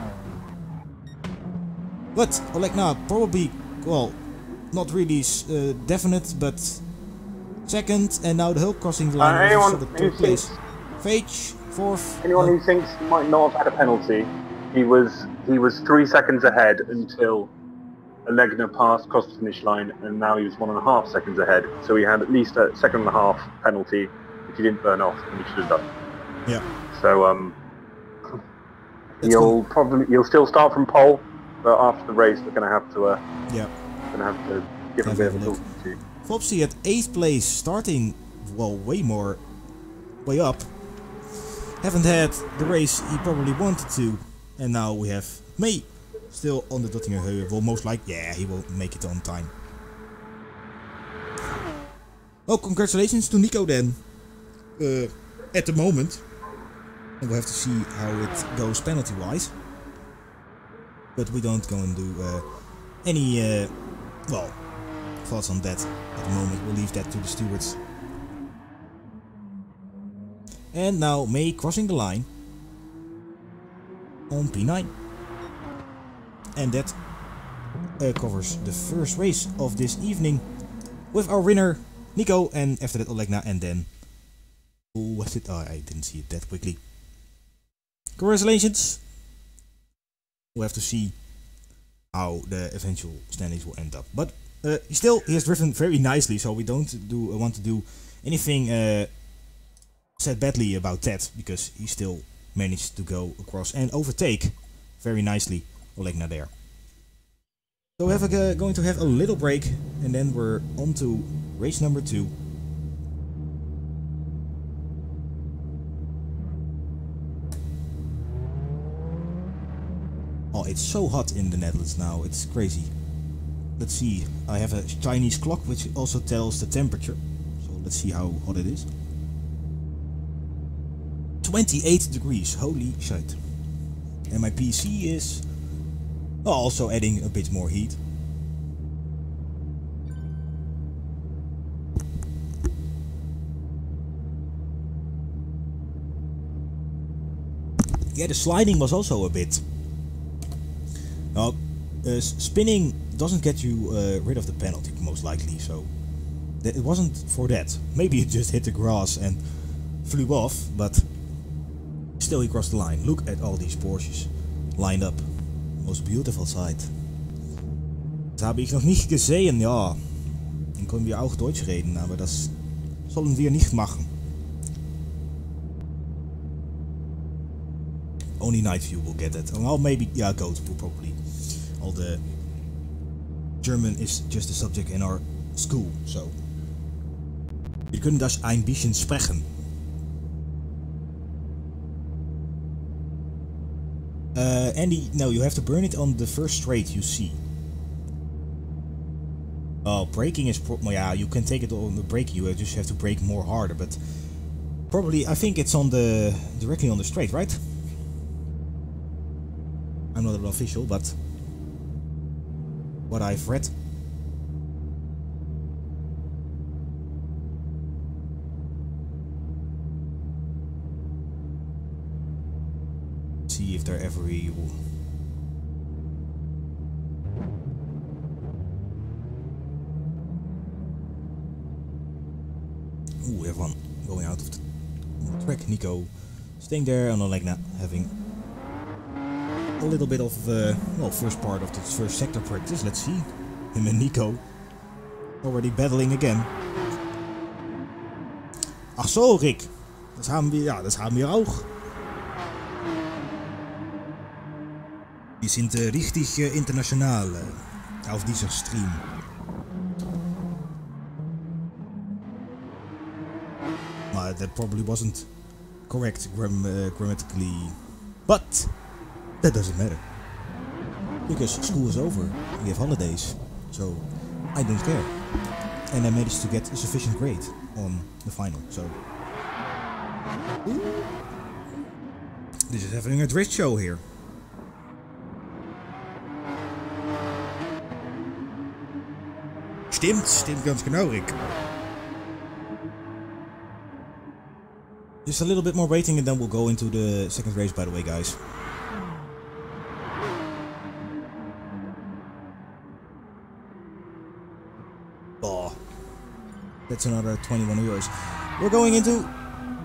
But Olegna probably, well, not really definite, but second, and now the Hulk crossing the line. Anyone for the third place. Fage, fourth. Anyone who thinks he might not have had a penalty, he was 3 seconds ahead until Olegna passed, crossed the finish line, and now he was 1.5 seconds ahead. So he had at least a 1.5 penalty, which he didn't burn off, and he should have done. Yeah. So he'll still start from pole, but after the race we're gonna have to give him a bit of a look. Flopsy at 8th place, starting well way up. Haven't had the race he probably wanted to, and now we have May still on the Dottinger Heuvel. Well, most likely, yeah, he will make it on time. Well, congratulations to Nico then. At the moment, and we'll have to see how it goes penalty-wise. But we don't go and do any thoughts on that at the moment. We'll leave that to the stewards. And now May crossing the line on P9. And that covers the first race of this evening with our winner Nico, and after that Olegna, and then who was it? Oh, I didn't see it that quickly. Congratulations. We'll have to see how the eventual standings will end up. But he has driven very nicely, so we don't want to do anything said badly about that, because he still managed to go across and overtake very nicely Olegna there. So we're going to have a little break, and then we're on to race number 2. Oh, it's so hot in the Netherlands now, it's crazy. Let's see, I have a Chinese clock which also tells the temperature. So let's see how hot it is. 28 degrees, holy shit. And my PC is also adding a bit more heat. Yeah, the sliding was also a bit. Now, spinning doesn't get you rid of the penalty, most likely, so it wasn't for that. Maybe it just hit the grass and flew off, but still he crossed the line. Look at all these Porsches lined up. Most beautiful sight. Das habe ich noch nicht gesehen, ja. Dann können wir auch Deutsch reden, aber das sollen wir nicht machen. Only Night View will get it. Well, maybe, yeah, Goat will probably. All the German is just a subject in our school, so. Wir können das ein bisschen sprechen. Andy, no, you have to burn it on the first straight you see. Oh, braking is yeah, you can take it on the brake. You just have to brake more harder, but probably I think it's on the directly on the straight, right? I'm not an official, but what I've read see if they're every... Ooh, we have one going out of the track. Nico staying there and Olegna having a little bit of, well, first part of the first sector practice. Let's see. Him and Nico already battling again. Ach so, Rick. Das haben wir auch. Wir sind richtig international auf dieser Stream. That probably wasn't correct grammatically, but that doesn't matter. Because school is over, we have holidays, so I don't care. And I managed to get a sufficient grade on the final, so... This is having a drift show here. Stimmt ganz genau, Rick. Just a little bit more waiting and then we'll go into the second race, by the way, guys. Oh, that's another 21 euros. We're going into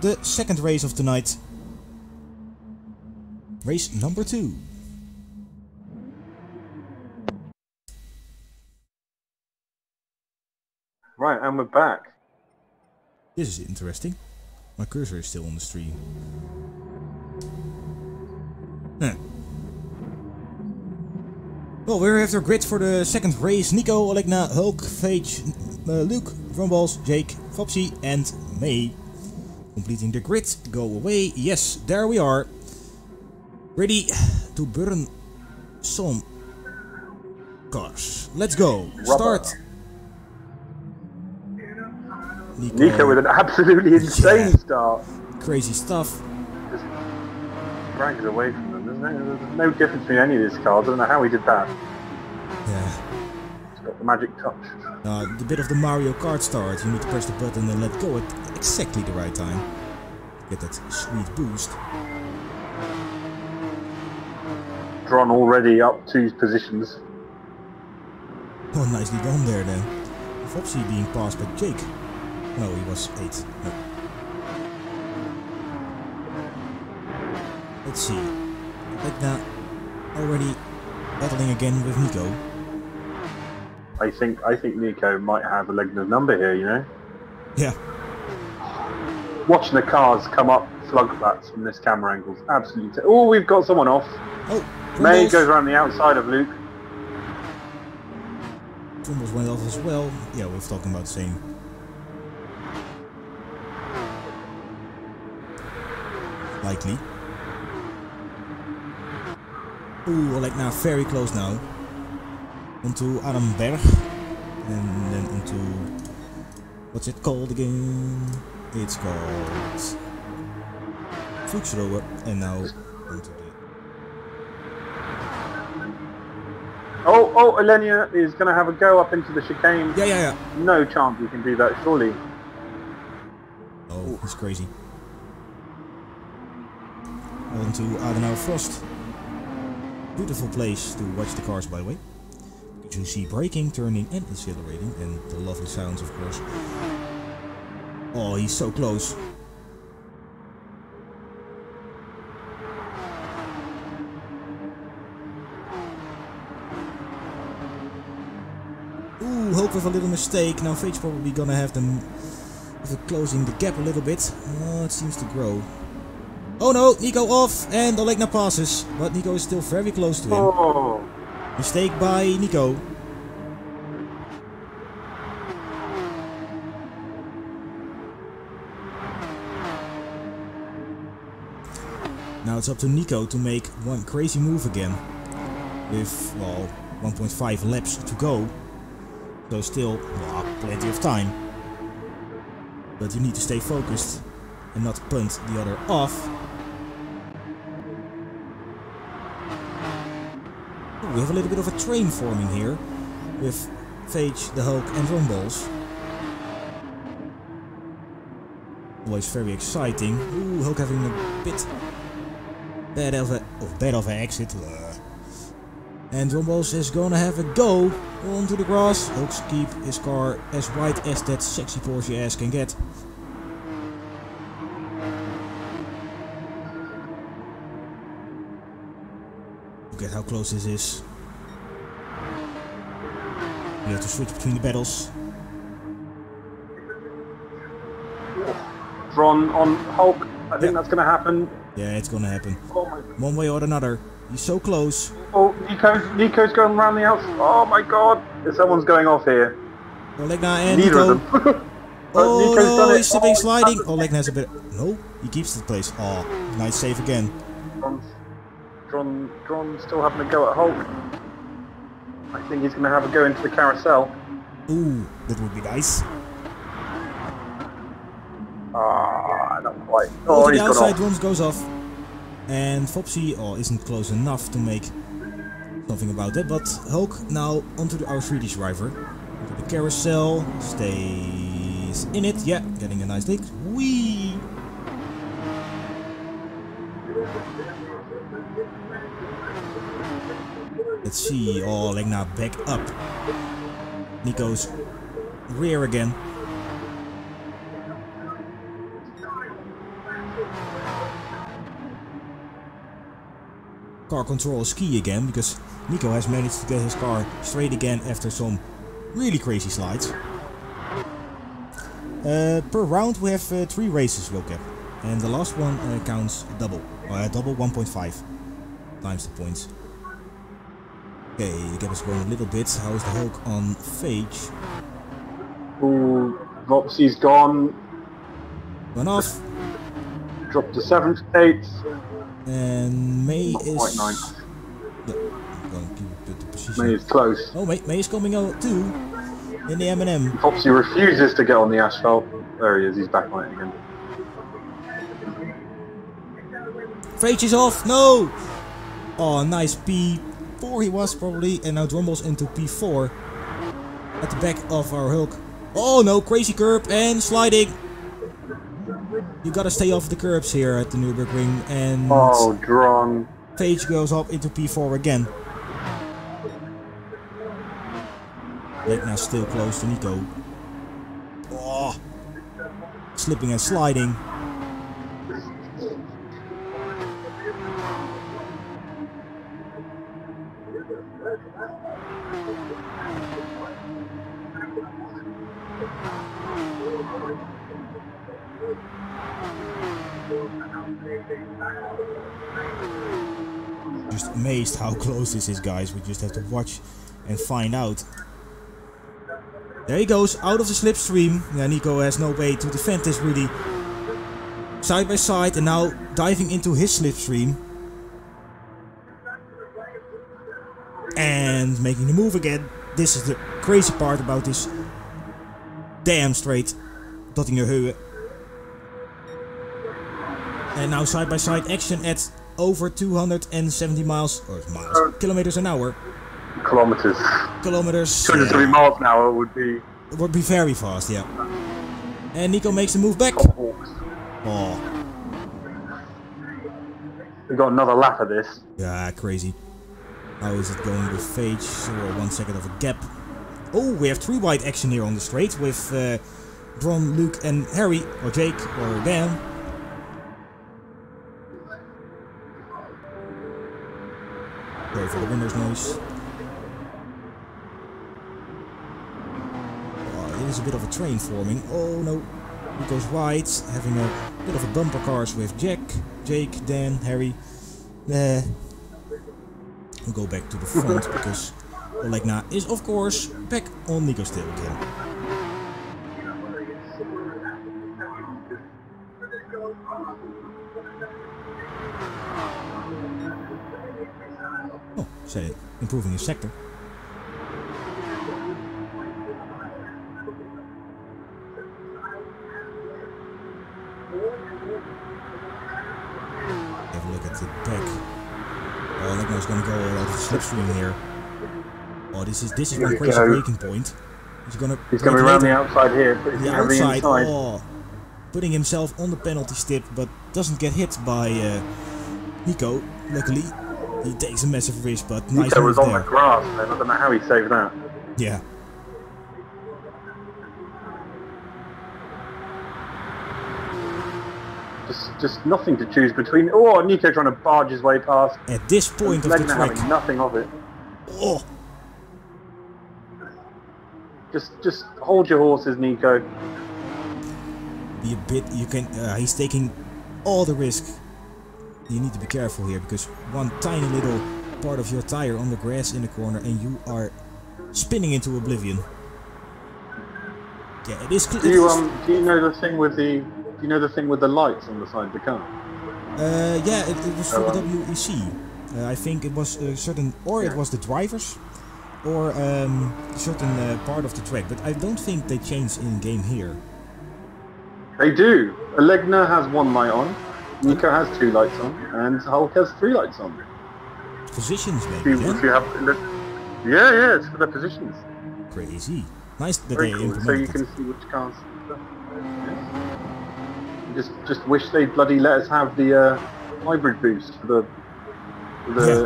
the second race of tonight. Race number 2. Right, and we're back. This is interesting. My cursor is still on the stream. Well, we're after grid for the second race. Nico, Olegna, Hulk, Phage, Luke, Rumballs, Jake, Fopsy and May. Completing the grid. Go away. Yes, there we are. Ready to burn some cars. Let's go. Start. Nico with an absolutely insane start. Crazy stuff. Just drags away from them. There's no difference between any of these cars. I don't know how he did that. Yeah. It's got the magic touch. The bit of the Mario Kart start. You need to press the button and let go at exactly the right time. Get that sweet boost. Drawn already up 2 positions. Oh, nicely done there then. Fopsy being passed by Jake. No, he was 8. No. Let's see. Olegna already battling again with Nico. I think Nico might have Olegna's number here, you know? Yeah. Watching the cars come up slug flats from this camera angle is absolutely... Oh, we've got someone off. Oh, May goes around the outside of Luke. Trumbles went off as well. Yeah, we're talking about the same. Likely. Ooh, Olegna very close now. Onto Adam Berg. And then onto... What's it called again? It's called... Fuchsrower. And now onto the... Oh, Elenia is going to have a go up into the chicane. Yeah. No chance we can do that, surely. Oh, he's crazy. On to Adenauer Frost. Beautiful place to watch the cars, by the way. You see braking, turning and accelerating, and the lovely sounds, of course. Oh, he's so close. Ooh, Hulk with a little mistake. Now Fate's probably gonna have them closing the gap a little bit. Oh, it seems to grow. Oh no, Nico off and Olegna passes, but Nico is still very close to him. Oh. Mistake by Nico. Now it's up to Nico to make one crazy move again. With, well, 1.5 laps to go. So still, well, plenty of time. But you need to stay focused and not punt the other off. Ooh, we have a little bit of a train forming here. With Phage, the Hulk and Rumballs. Always very exciting. Ooh, Hulk having a bit Bad of an exit. And Drombos is gonna have a go onto the grass. Hulk's keep his car as wide as that sexy Porsche ass can get. Look at how close this is. We have to switch between the battles. Ron on Hulk. I think that's going to happen. Yeah, it's gonna happen. Oh my. One way or another. He's so close. Oh, Nico's going around the outside. Oh my god. Someone's going off here. Olegna and Neither Nico. of them. Oh Nico's done no, it. he's slipping, sliding. Olegna has a bit... No, he keeps the place. Oh, nice save again. Dron's still having a go at Hulk. I think he's going to have a go into the carousel. Ooh, that would be nice. Ah, not quite. Oh, Oh, to he's the got outside, off. Drums goes off. And Fopsy isn't close enough to make something about that. But Hulk now onto our Swedish driver. Into the carousel. Stays in it. Yeah, getting a nice lick. Whee! Let's see. Oh, Legna back up. Nico's rear again. Car control is key again, because Nico has managed to get his car straight again after some really crazy slides. Per round we have 3 races we'll get, and the last one counts double 1.5 times the points. Okay, the gap is growing a little bit. How is the Hulk on Phage? Ooh, Vopsy's gone. One off. Dropped to 7th, 8th. And May Not is... quite 9th. Yeah, I'm gonna keep the position. May is close. Oh, May is coming out too. In the M&M. Vopsy refuses to get on the asphalt. There he is, he's back on it again. Phage is off, no! Oh, nice P4 he was probably, and now Drumbles into P4. At the back of our Hulk. Oh no, crazy curb and sliding! You gotta stay off the curbs here at the Nürburgring, and Oh, Dron. Phage goes up into P4 again. Legna still close to Nico. Oh, slipping and sliding. Just amazed how close this is, guys. We just have to watch and find out. There he goes, out of the slipstream. Yeah, Nico has no way to defend this really. Side by side, and now diving into his slipstream. And making the move again. This is the crazy part about this damn straight Dottingerhöhe. And now side by side action at over 270 kilometers an hour. Kilometers. Kilometers. 270 miles an hour would be... It would be very fast, yeah. And Nico makes the move back. Oh. We've got another lap of this. Yeah, crazy. How is it going with Phage? So 1 second of a gap. Oh, we have 3 wide action here on the straight with Bron, Luke and Harry, or Jake, or Dan. Sorry for the windows noise. Oh, it is a bit of a train forming. Oh no. He goes wide, having a bit of a bumper cars with Jake, Dan, Harry. We'll go back to the front because Olegna is of course back on Nico's tail again. Oh, say improving his sector. Have a look at the back. Oh, Legna's gonna go out of the slipstream here. Oh, this is one crazy breaking point. He's gonna be around the outside here, but he's the going to be inside. Oh, putting himself on the penalty stip, but doesn't get hit by Nico, luckily, he takes a massive risk, but nice Nico move was on there. the grass, man. I don't know how he saved that. Yeah. Just nothing to choose between. Oh, Nico trying to barge his way past. At this point of the Legner track. having nothing of it. Oh, Just hold your horses, Nico. be a bit. You can. He's taking all the risk. You need to be careful here because one tiny little part of your tire on the grass in the corner, and you are spinning into oblivion. Yeah, it is. Do you know the thing with the? Do you know the thing with the lights on the side of the car? Yeah, it was for the WEC. I think it was a certain, or it was the drivers, or a certain part of the track. But I don't think they changed in game here. They do. Legner has one light on, Nico has 2 lights on, and Hulk has 3 lights on. Positions, maybe. If you have, yeah, it's for their positions. Crazy. Nice that Very they cool. implemented So you can see which cars. Yes. Just wish they bloody let us have the hybrid boost for the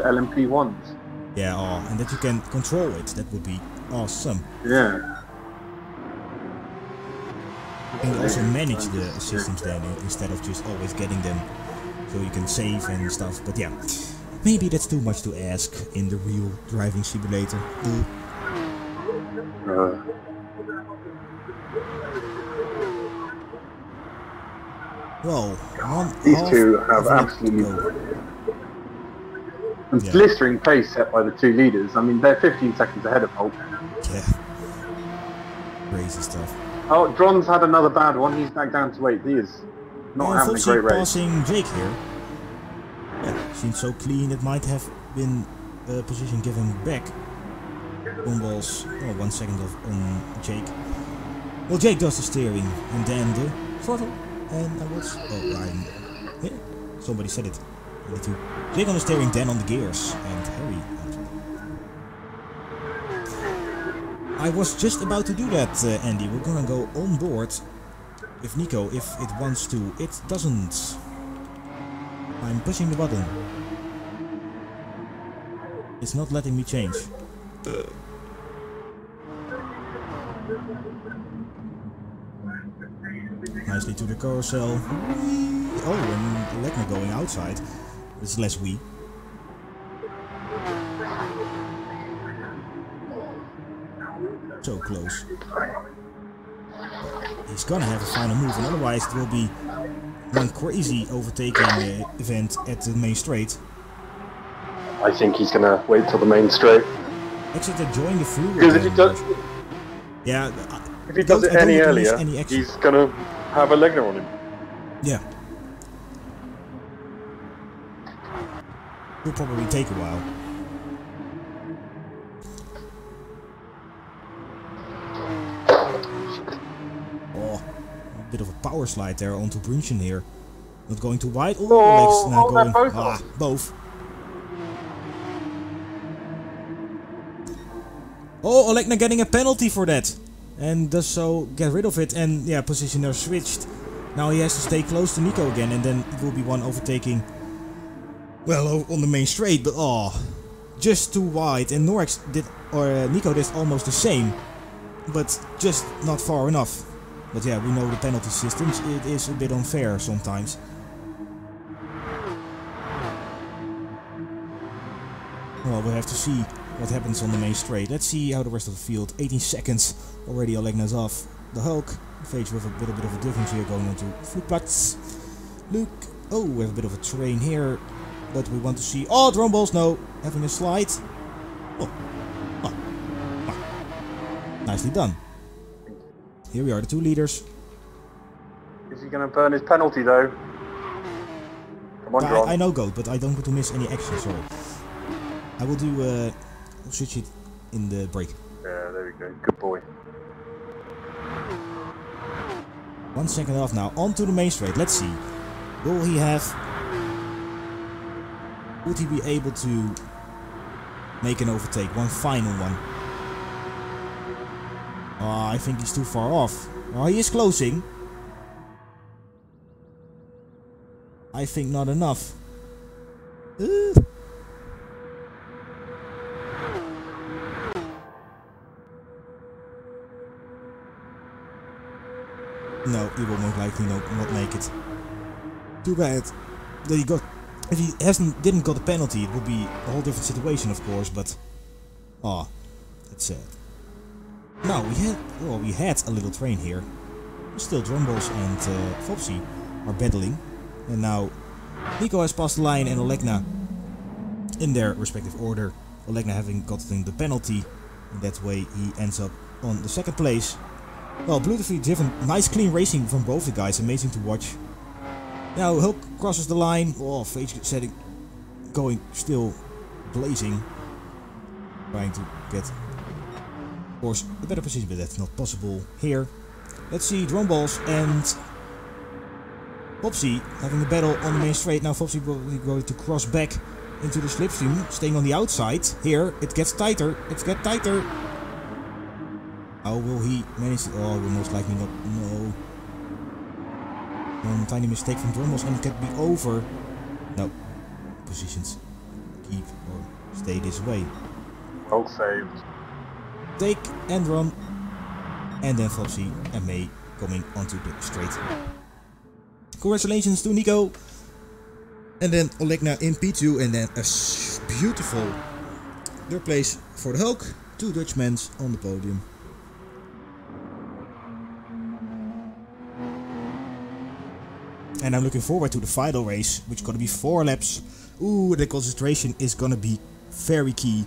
LMP ones. Yeah, and that you can control it. That would be awesome. Yeah. You can also manage the systems then instead of just always getting them, so you can save and stuff. But yeah, maybe that's too much to ask in the real driving simulator. Well, these two have absolutely blistering pace set by the 2 leaders. I mean, they're 15 seconds ahead of Hulk. Yeah. Crazy stuff. Oh, Dron's had another bad one. He's back down to 8th. He is not having a great race. Passing Jake here. Yeah, seems so clean. It might have been a position given back. On balls. Oh, 1 second off on Jake. Well, Jake does the steering and then the throttle. And I was. Yeah, somebody said it. I need to. Jake on the steering, then on the gears, and Harry. I was just about to do that, Andy. We're gonna go on board with Nico if it wants to. It doesn't. I'm pushing the button. It's not letting me change. Nicely to the carousel. Oh, and Legner going outside. It's less wee. So close. He's gonna have a final move, and otherwise it will be one crazy overtaking event at the main straight. I think he's gonna wait till the main straight. Actually, they're joining the through. Because if he does, yeah, if he does it any earlier, he's gonna have a Legner on him. Yeah. Will probably take a while. Oh, a bit of a power slide there onto Brunchen here. Not going too wide. Oh, legs now going. Both. Oh, Olegna getting a penalty for that. And does so get rid of it. And yeah, position are switched. Now he has to stay close to Nico again. And then it will be one overtaking. Well, on the main straight. But just too wide. And Norix did, or Nico did almost the same. But just not far enough. But yeah, we know the penalty systems. It is a bit unfair sometimes. Well, we'll have to see what happens on the main straight. Let's see how the rest of the field. 18 seconds already. Olegna's off. The Hulk faced with a bit of a difference here going on to Vloedplatz. Luke. Oh, we have a bit of a terrain here. But we want to see. Oh, drum balls. No. Having a slide. Oh. Nicely done. Here we are, the 2 leaders. Is he going to burn his penalty though? Come on, John. I know Goat, but I don't want to miss any action, so I will do switch it in the break. Yeah, there we go. Good boy. 1 second off now. On to the main straight. Let's see. Will he have... Would he be able to make an overtake? One final one. I think he's too far off. Oh, he is closing. I think not enough. No, he will most likely not make it. Too bad that he got. If he didn't got a penalty, it would be a whole different situation, of course. But that's sad. Now we had a little train here. Still, Drumballs and Fopsy are battling, and now Nico has passed the line and Olegna in their respective order. Olegna having gotten the penalty, and that way he ends up on the second place. Well, beautifully driven, nice clean racing from both the guys, amazing to watch. Now Hulk crosses the line, Phage setting, going still blazing, trying to get, of course, a better position, but that's not possible here. Let's see Drumballs and Fopsy having a battle on the main straight. Now Fopsy will be going to cross back into the slipstream, staying on the outside. Here it gets tighter, How will he manage to... Oh, will most likely not... No. One tiny mistake from Drumballs and it can be over. No. Positions keep or stay this way. Well saved. Take and run. And then Fopsy and May coming onto the straight. Congratulations to Nico. And then Olegna in P2 and then a beautiful third place for the Hulk. 2 Dutchmen on the podium. And I'm looking forward to the final race, which is going to be 4 laps. Ooh, the concentration is going to be very key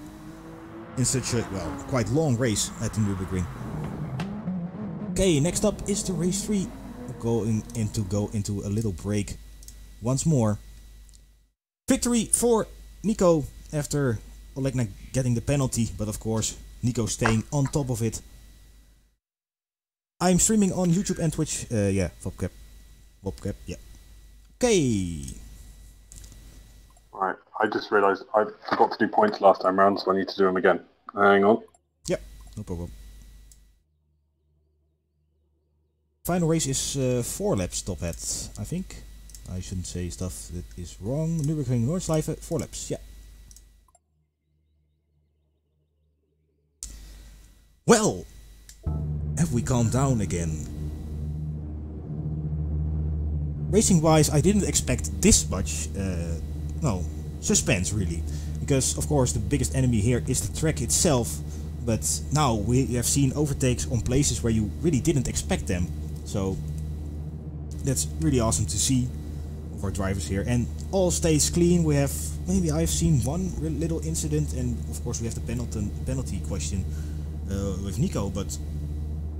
in such a, well, quite long race at the Nürburgring. Okay, next up is the race 3. Go into a little break once more. Victory for Nico after Olegna getting the penalty, but of course Nico staying on top of it. I'm streaming on YouTube and Twitch. Yeah, Vopcap, yeah. Okay. Right, I just realised I forgot to do points last time round, so I need to do them again. Hang on. Yep, no problem. Final race is 4 laps top hat, I think. I shouldn't say stuff that is wrong. Nürburgring Nordschleife, 4 laps, yeah. Well, have we calmed down again? Racing wise, I didn't expect this much, suspense really. Because of course the biggest enemy here is the track itself. But now we have seen overtakes on places where you really didn't expect them. So that's really awesome to see of our drivers here. And all stays clean. We have, maybe I've seen one little incident, and of course we have the penalty question with Nico, but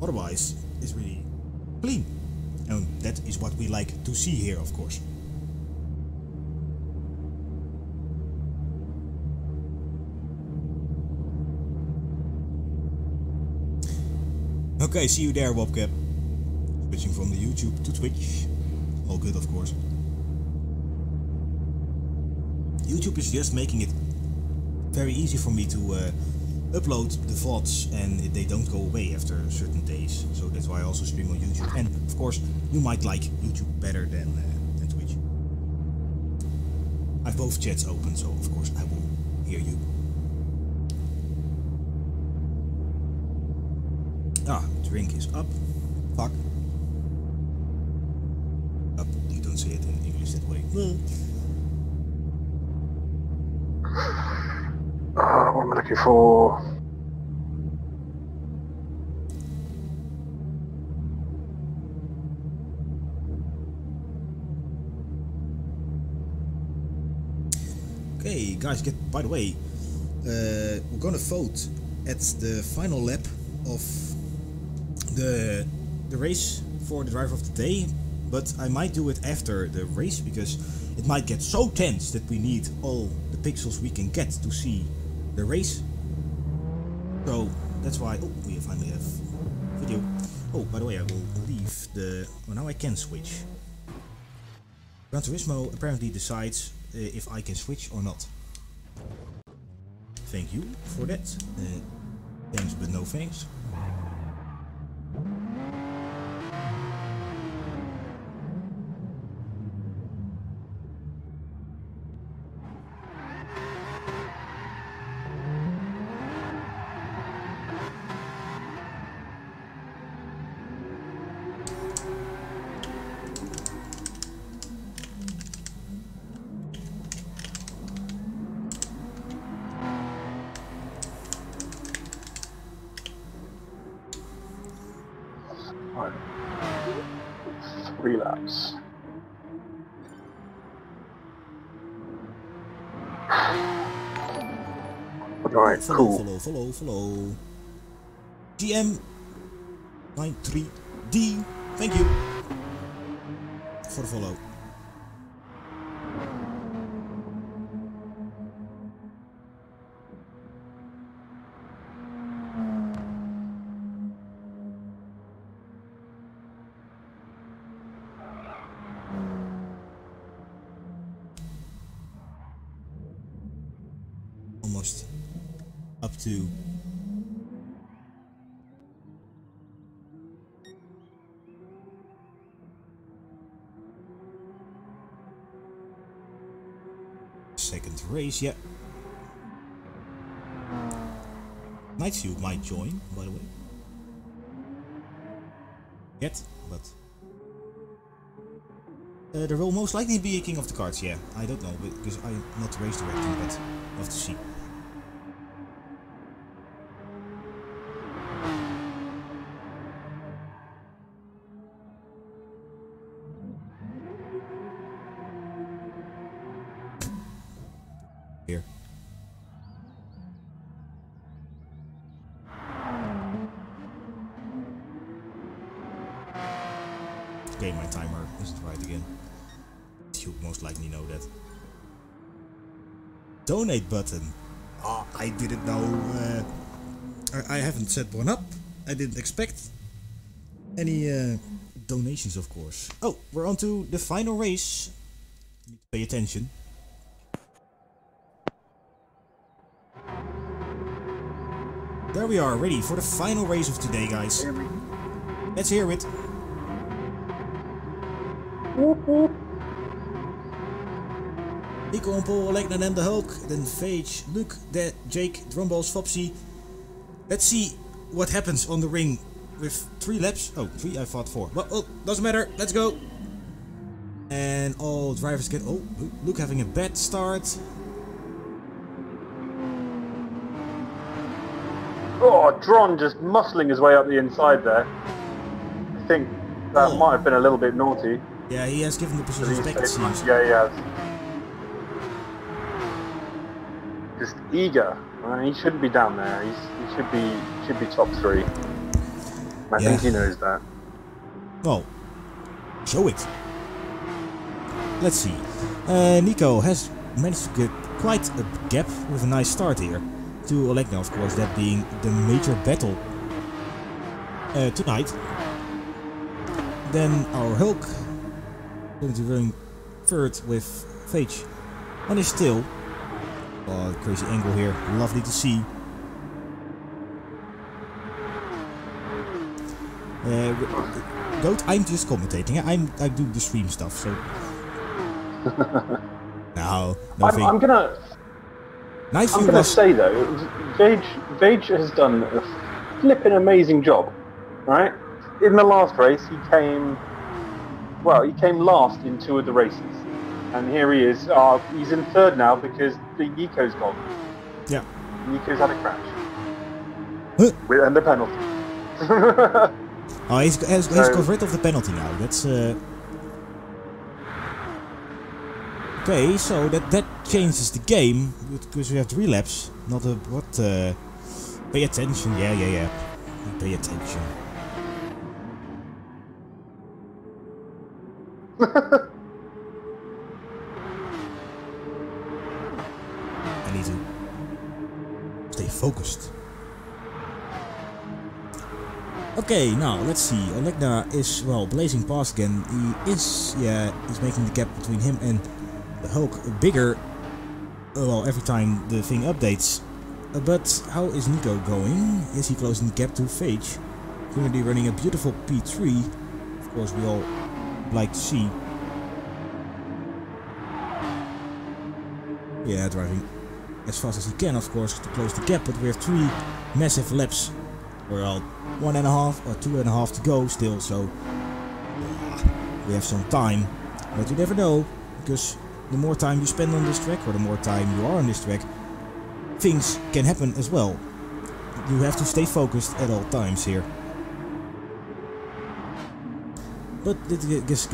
otherwise it's really clean. And that is what we like to see here, of course. Okay, see you there, Wobcap. Switching from the YouTube to Twitch. All good, of course. YouTube is just making it very easy for me to upload the VODs, and they don't go away after certain days. So that's why I also stream on YouTube. And of course, you might like YouTube better than Twitch. I have both chats open, so of course I will hear you. Ah, drink is up. Fuck. Up. You don't say it in English that way. What am I looking for? Okay, guys, by the way, we're gonna vote at the final lap of the race for the driver of the day, but I might do it after the race because it might get so tense that we need all the pixels we can get to see the race. So that's why. Oh, we finally have video. Oh, by the way, I will leave the. Oh, now I can switch. Gran Turismo apparently decides if I can switch or not. Thank you for that. Thanks, but no thanks. 3 laps. Alright, cool. Follow. GM93D, thank you for the follow. Almost up to second race, yeah. Night View might join, by the way. Yet, but there will most likely be a King of the Cards, yeah. I don't know, because I'm not race directing, but we'll have to see. Here. Okay, my timer isn't right again. You most likely know that. Donate button. Oh, I didn't know. I haven't set one up. I didn't expect any donations, of course. Oh, we're on to the final race. Need to pay attention. There we are, ready for the final race of today, guys. Let's hear it. Nico on pole, Olegna, then the Hulk, then Phage, Luke, Jake, Drumballs, Fopsy. Let's see what happens on the ring with 3 laps. Oh, 3, I thought 4. But oh, doesn't matter, let's go. And all drivers get... Oh, Luke having a bad start. Oh, Dron just muscling his way up the inside there. I think that might have been a little bit naughty. Yeah, he has given the position back, it seems. Yeah, he has. Just eager. He shouldn't be down there. He should be top 3. I think he knows that. Well, show it. Let's see. Nico has managed to get quite a gap with a nice start here. To Olegna, of course, that being the major battle tonight. Then our Hulk going to run third with Phage on his tail. Oh, crazy angle here, lovely to see. Goat, I'm just commentating. I do the stream stuff, so. No, nothing. I'm gonna say though, Phage has done a flipping amazing job, right? In the last race, he came last in 2 of the races, and here he is. He's in 3rd now because the Yiko's gone. Yeah, Yiko's had a crash and the penalty. Oh, he's got rid of the penalty now. That's okay. So that changes the game because we have 3 laps. Not a what? Pay attention. Yeah. Pay attention. I need to stay focused. Okay, now let's see. Olegna is, well, blazing past again. He's making the gap between him and the Hulk bigger. Well, every time the thing updates. But how is Nico going? Is he closing the gap to Phage? Currently running a beautiful P3. Of course, we all like to see. Yeah, driving as fast as he can, of course, to close the gap. But we have 3 massive laps. Well, 1.5 or 2.5 to go still, so we have some time. But you never know, because the more time you spend on this track, or the more time you are on this track, things can happen as well. You have to stay focused at all times here. But this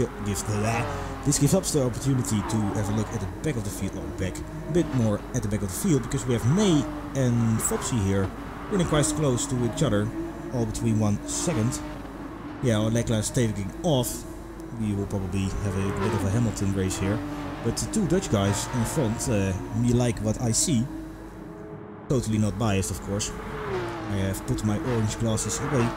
gives us the opportunity to have a look at the back of the field, or a bit more at the back of the field, because we have May and Foxy here running quite close to each other, all between 1 second. Yeah, our Lekla is taking off. We will probably have a bit of a Hamilton race here. But the two Dutch guys in front, me like what I see. Totally not biased, of course. I have put my orange glasses away.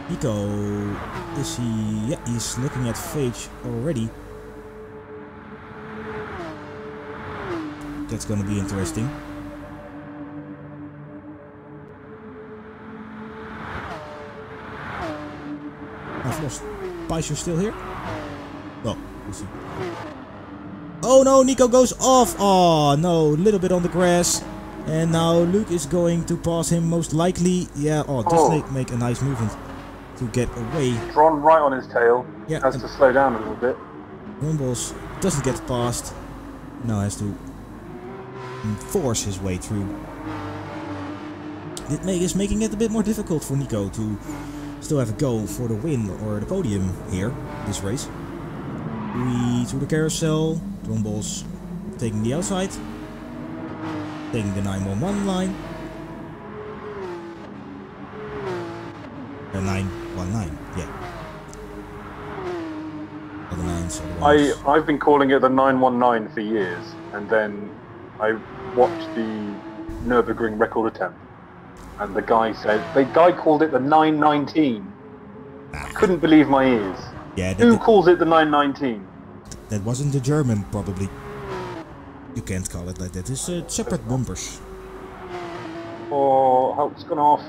Nico, is he? Yeah, he's looking at Phage already. That's gonna be interesting. I've lost. Paisio still here? Well, we'll see. Oh no, Nico goes off! Oh no, a little bit on the grass. And now Luke is going to pass him most likely. Yeah, does make a nice movement to get away. Drawn right on his tail. Yeah, has to slow down a little bit. Rumbles doesn't get past. Now has to force his way through. It is making it a bit more difficult for Nico to still have a go for the win or the podium here, this race. We through the carousel, Rumbles taking the outside, taking the 911 line. 919, yeah. Other nines, I've been calling it the 919 for years, and then I watched the Nürburgring record attempt, and the guy called it the 919. I couldn't believe my ears. Yeah, who calls it the 919? That wasn't the German, probably. You can't call it like that. It's separate bumpers. Oh, it's gone off.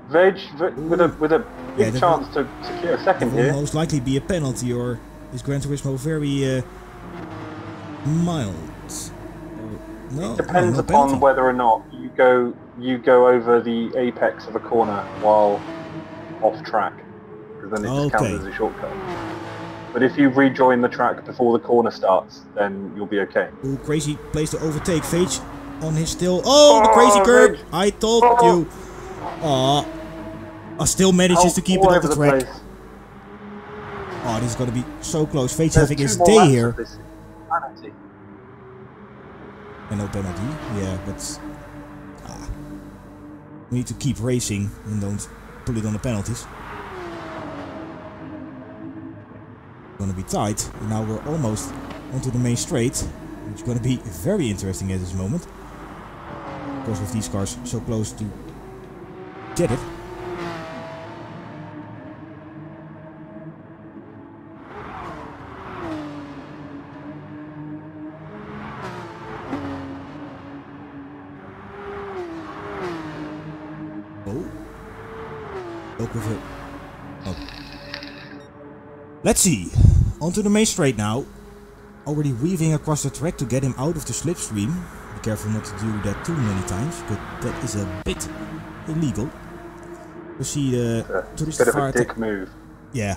Veg with a big chance to secure a second here. Will most likely be a penalty, or is Gran Turismo very mild? No, it depends upon whether or not you go over the apex of a corner while off track, because then it just counts as a shortcut. But if you rejoin the track before the corner starts, then you'll be okay. Ooh, crazy place to overtake. Phage on his still. Oh, the crazy curb! Veg. I told you. Oh, I still manages to keep it off the track. Oh, this is going to be so close. Phage having his day here. And no penalty, yeah, but we need to keep racing and don't put it on the penalties. Gonna be tight, and now we're almost onto the main straight, which is gonna be very interesting at this moment. Of course, with these cars so close to get it. Let's see. Onto the main straight now. Already weaving across the track to get him out of the slipstream. Be careful not to do that too many times, because that is a bit illegal. You see the tourist bit of a dick move. Yeah.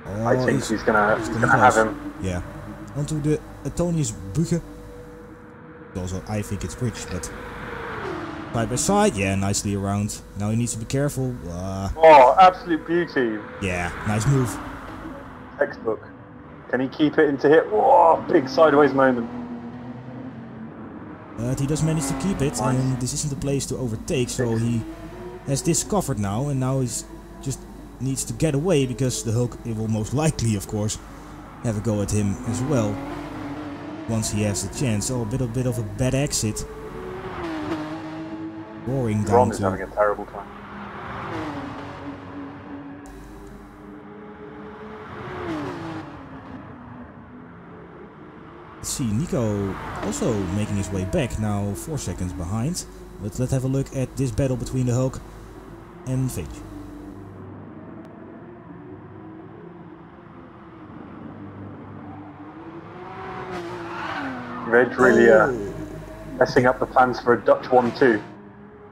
Oh, I think he's gonna have him. Yeah. Onto the Antonius Brugge. Also, I think it's bridge, but side by side, yeah, nicely around. Now he needs to be careful. Oh, absolute beauty. Yeah, nice move. Textbook. Can he keep it into hit? Oh, big sideways moment. But he does manage to keep it, and this isn't the place to overtake, so he has this covered now, and now he's just needs to get away, because the Hulk, it will most likely, of course, have a go at him as well. Once he has the chance. Oh, a bit of a bad exit. Roaring down Ron is having a terrible time. Let's see, Nico also making his way back, now 4 seconds behind. But let's have a look at this battle between the Hulk and Phage. Veg really messing up the plans for a Dutch 1-2.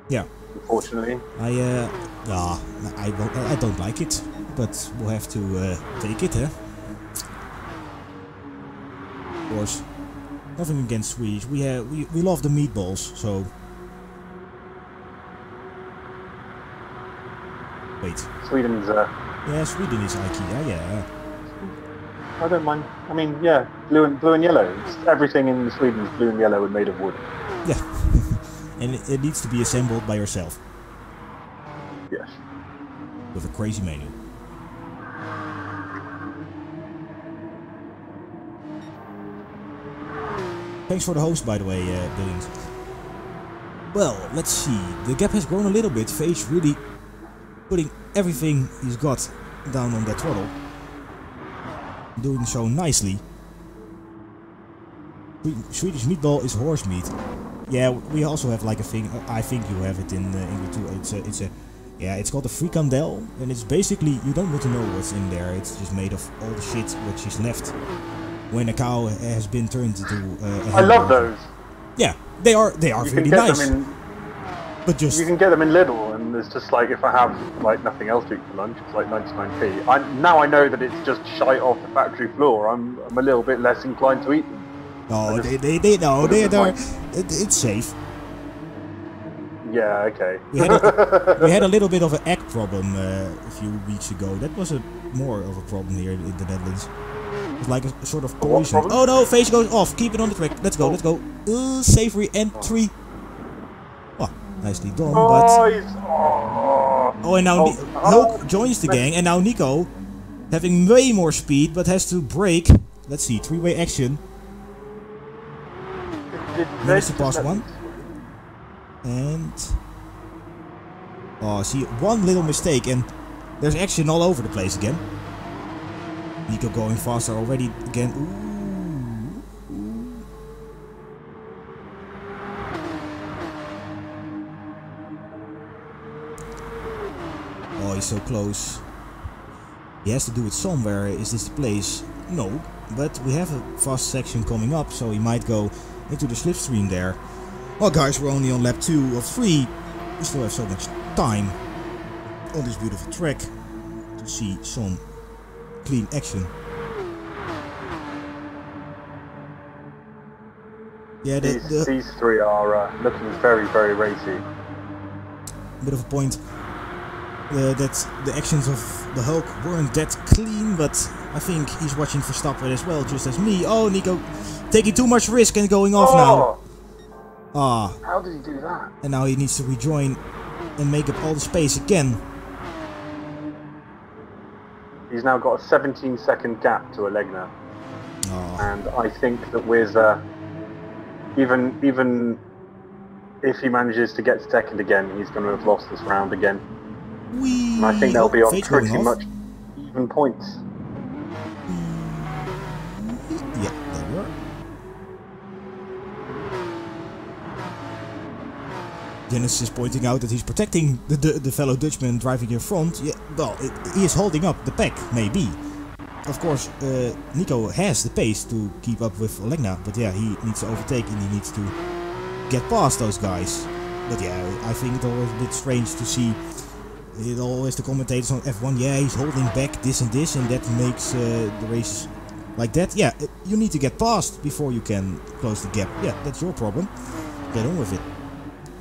Yeah. Unfortunately. I don't like it, but we'll have to take it, huh? Of course. Nothing against Swedish. We love the meatballs, so. Wait. Sweden's. Yeah, Sweden is IKEA. Yeah. I don't mind. I mean, yeah, blue and yellow. Everything in Sweden is blue and yellow and made of wood. Yeah. And it needs to be assembled by yourself. Yes. With a crazy manual. Thanks for the host, by the way, Billions. Well, let's see. The gap has grown a little bit. Phage really putting everything he's got down on that throttle. Doing so nicely. Swedish meatball is horse meat. Yeah, we also have like a thing. I think you have it in England too. It's called a frikandel, and it's basically you don't want to know what's in there. It's just made of all the shit which is left when a cow has been turned into. I love those. Yeah, they are really nice. But just you can get them in Lidl, and it's just like if I have like nothing else to eat for lunch, it's like 99p. Now I know that it's just shite off the factory floor. I'm a little bit less inclined to eat them. No, it's safe. Yeah, okay. We had a little bit of an egg problem a few weeks ago. That was more of a problem here in the Netherlands. It's like a sort of poison. Oh no, Phage goes off. Keep it on the track. Let's go, let's go. Savory entry. Oh, nicely done. And now Hulk joins the gang, and now Nico, having way more speed, but has to brake. Let's see, three-way action. Managed to pass one. And see, one little mistake and there's action all over the place again. Nico going faster already again. Ooh. Oh, he's so close. He has to do it somewhere. Is this the place? No, but we have a fast section coming up, so he might go into the slipstream there. Well guys, we're only on lap 2 of 3. We still have so much time on this beautiful track to see some clean action. Yeah, these three are looking very, very racy. Bit of a point that the actions of the Hulk weren't that clean, but I think he's watching Verstappen as well, just as me. Oh, Nico taking too much risk and going off now. How did he do that? And now he needs to rejoin and make up all the space again. He's now got a 17-second gap to Alegna. And I think that with even if he manages to get second again, he's going to have lost this round again. And I think they'll be on pretty much even points. Yeah, they were. Dennis is pointing out that he's protecting the fellow Dutchman driving in front. Yeah, well, he is holding up the pack, maybe. Of course, Nico has the pace to keep up with Alegna, but yeah, he needs to overtake and he needs to get past those guys. But yeah, I think it's always a bit strange to see always the commentators on F1. Yeah, he's holding back this, and that makes the race like that. Yeah, you need to get past before you can close the gap. Yeah, that's your problem. Get on with it.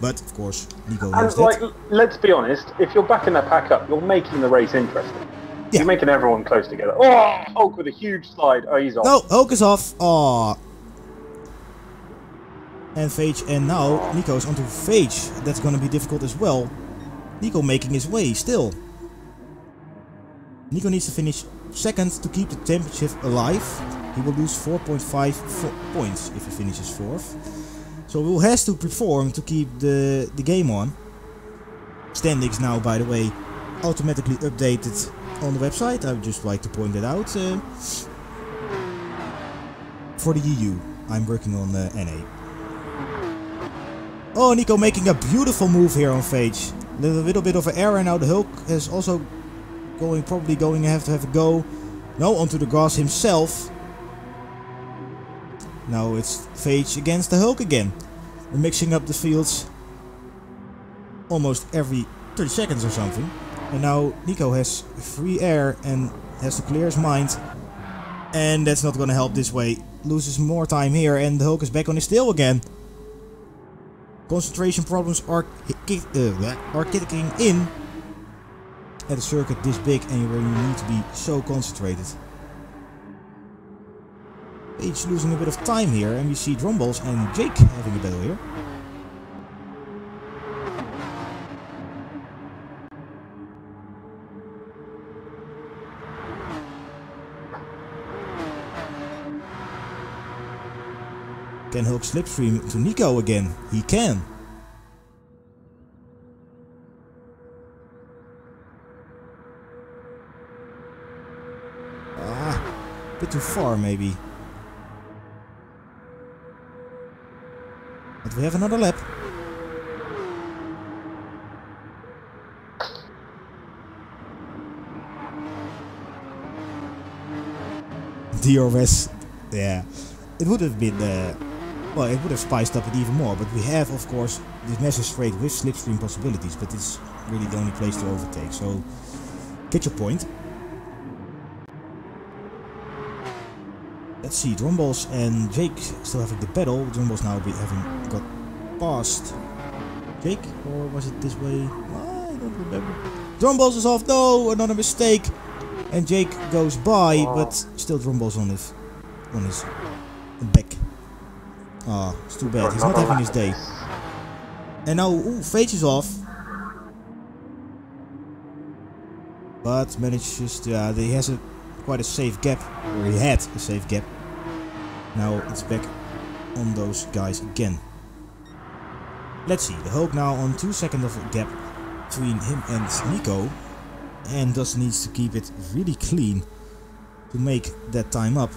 But of course, Nico knows that. Let's be honest. If you're backing that pack up, you're making the race interesting. Yeah. You're making everyone close together. Oh, Hulk with a huge slide. Oh, he's off. No, Hulk is off. Oh. And Phage, and now Nico's onto Phage. That's going to be difficult as well. Nico making his way still. Nico needs to finish second to keep the championship alive. He will lose 4.5 points if he finishes fourth. So Will has to perform to keep the game on. Standings now, by the way, automatically updated on the website. I would just like to point that out. For the EU, I'm working on NA. Oh, Nico making a beautiful move here on Phage. A little bit of an error. Now the Hulk is also probably going to have a go. No, onto the grass himself. Now it's Phage against the Hulk again. We're mixing up the fields almost every 30 seconds or something. And now Nico has free air and has to clear his mind. And that's not going to help this way. loses more time here, and the Hulk is back on his tail again. Concentration problems are kicking in at a circuit this big, and where you need to be so concentrated. Page losing a bit of time here, and we see Drumballs and Jake having a battle here. Can Hulk slipstream to Nico again? He can. A bit too far maybe. But we have another lap. DRS, yeah, it would have been, well, it would have spiced up it even more, but we have, of course, this massive straight with slipstream possibilities, but it's really the only place to overtake, so get your point. Let's see, Drumballs and Jake still having the battle. Drumballs now having got past Jake, or was it this way? I don't remember. Drumballs is off, no, another mistake, and Jake goes by, but still Drumballs on his back. Ah, it's too bad. He's not having his day. And now, Fage is off. But manages to, he has quite a safe gap, or he had a safe gap. Now it's back on those guys again. Let's see, the Hulk now on 2 seconds of a gap between him and Nico. And thus needs to keep it really clean to make that time up.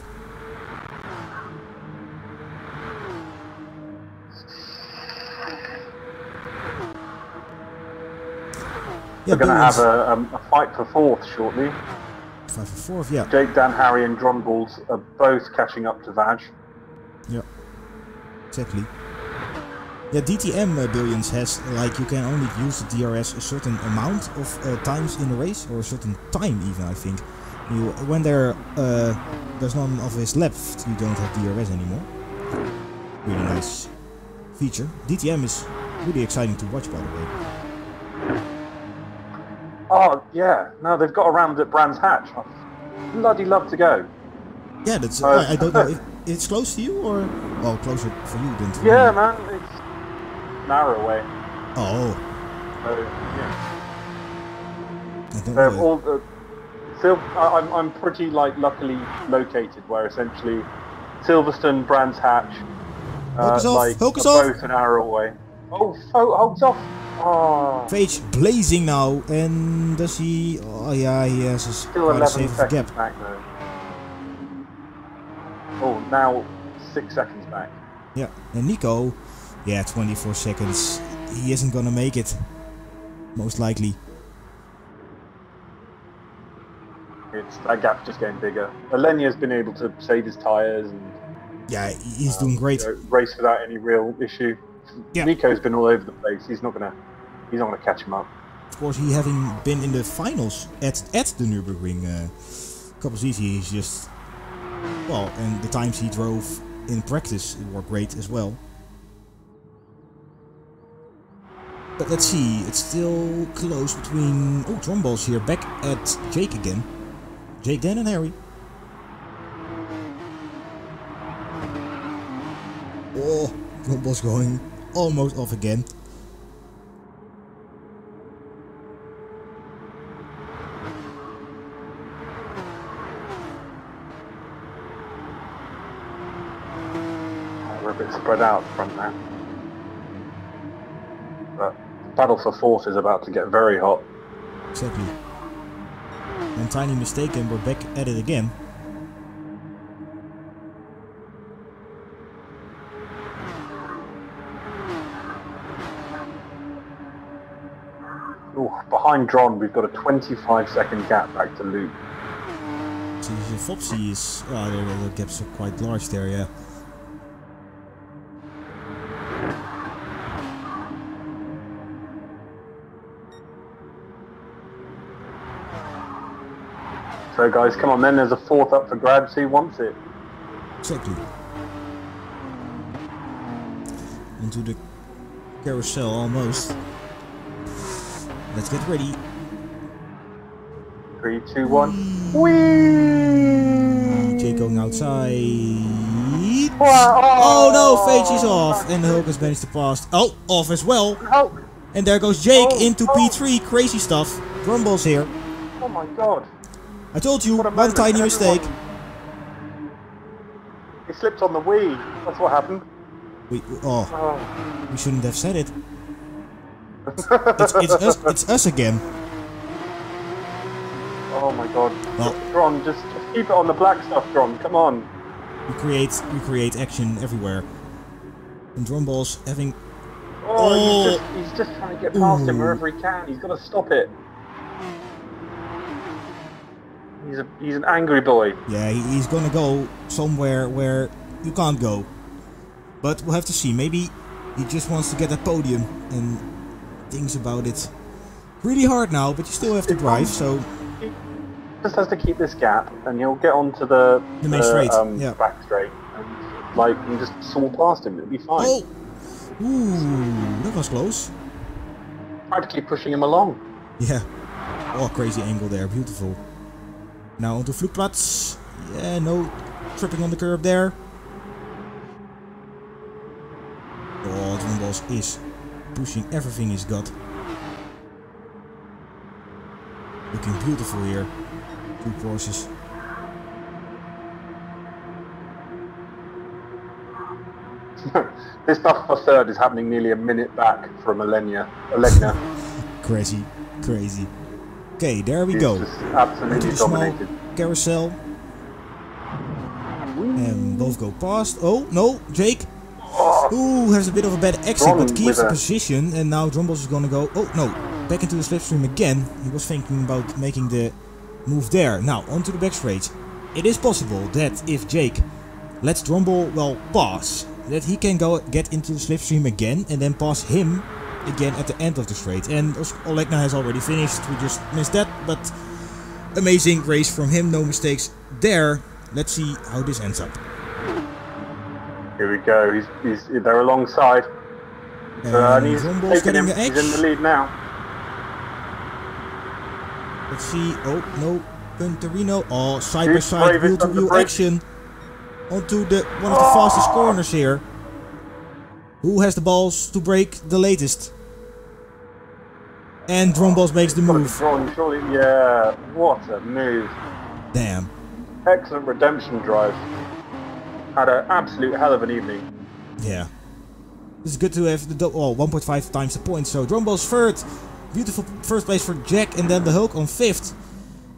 We're going to have a fight for fourth shortly. Fight for fourth, yeah. Jake, Dan, Harry and Drumballs are both catching up to Vaj. Yeah, exactly. Yeah, DTM Billions has, like, you can only use the DRS a certain amount of times in the race, or a certain time even, I think. When there's none of his left, you don't have DRS anymore. Really nice feature. DTM is really exciting to watch, by the way. Oh, yeah. No, they've got around at Brands Hatch. I'd bloody love to go. Yeah, that's. I don't know if it's close to you, or... Well, closer for you than to me. Yeah, man. It's an hour away. Oh. So, yeah. I don't know. I'm pretty, like, luckily located where essentially Silverstone, Brands Hatch, like, Hulk is both an hour away. Oh, Hulk's off. Oh. Phage blazing now, and does he? Oh yeah, he has a Still 11 seconds gap. back though. Oh, now 6 seconds back. Yeah, and Nico, yeah, 24 seconds. He isn't gonna make it, most likely. That gap's just getting bigger. Alenya's been able to save his tyres and yeah, he's doing great. Race without any real issue. Yeah. Nico's been all over the place. He's not gonna catch him up. Of course, he having been in the finals at the Nürburgring couple of seasons, he's just well, and the times he drove in practice were great as well. But let's see, it's still close between Drumballs here, back at Jake again. Jake, Dan and Harry. Oh, Drumballs going almost off again. We're a bit spread out front now. But the battle for fourth is about to get very hot. Exactly. One tiny mistake and we're back at it again. Ooh, behind Dron, we've got a 25-second gap back to Luke. So Fopsy is... the gaps are quite large there, yeah. So guys, come on then, there's a fourth up for grabs. Who wants it? Exactly. Onto the carousel almost. Let's get ready. 3, 2, 1. Whee! Jake going outside. Wow. Oh no, Fage is off. And Hulk has managed to pass. Oh, off as well. Hulk. And there goes Jake into P3. Crazy stuff. Drumballs here. Oh my god. I told you, one moment. tiny mistake. He slipped on the Wii. That's what happened. We shouldn't have said it. It's us again. Oh my god. Well, Dron, just keep it on the black stuff, Dron. Come on. we create action everywhere. And Drumball's having... Oh, he's just trying to get past him wherever he can. He's got to stop it. He's an angry boy. Yeah, he's gonna go somewhere where you can't go. But we'll have to see. Maybe he just wants to get that podium and thinks about it really hard now, but you still have to drive, so... He just has to keep this gap, and he'll get onto the main straight, back straight, and like, you just saw past him, it'll be fine. Oh! Ooh, that was close. Practically pushing him along. Yeah. Oh, crazy angle there, beautiful. Now onto Flugplatz. Yeah, no tripping on the curb there. Oh, Drumballs is pushing everything he's got. Looking beautiful here. Two Porsches. This tough third is happening nearly a minute back from Alegna. Crazy, crazy. Okay, there we go. Just absolutely dominated. Carousel. And both go past. Oh, no, Jake. Ooh, has a bit of a bad exit, but keeps the position. And now Drumballs is gonna go. Oh, no. Back into the slipstream again. He was thinking about making the move there. Now, onto the back straight. It is possible that if Jake lets Drumball, well, pass, that he can get into the slipstream again and then pass him again at the end of the straight. And Olegna has already finished. We just missed that, but amazing race from him. No mistakes there. Let's see how this ends up. Here we go. They're alongside. And he's taking him. The edge. He's in the lead now. Let's see. Oh, no. Punterino. Oh, side by side, wheel to wheel action. Onto one of the fastest corners here. Who has the balls to brake the latest? And Drumballs makes the move. Surely, yeah. What a move. Damn. Excellent redemption drive. Had an absolute hell of an evening. Yeah. It's good to have the 1.5 times the points. So Drumballs third. Beautiful first place for Jack, and then the Hulk on fifth.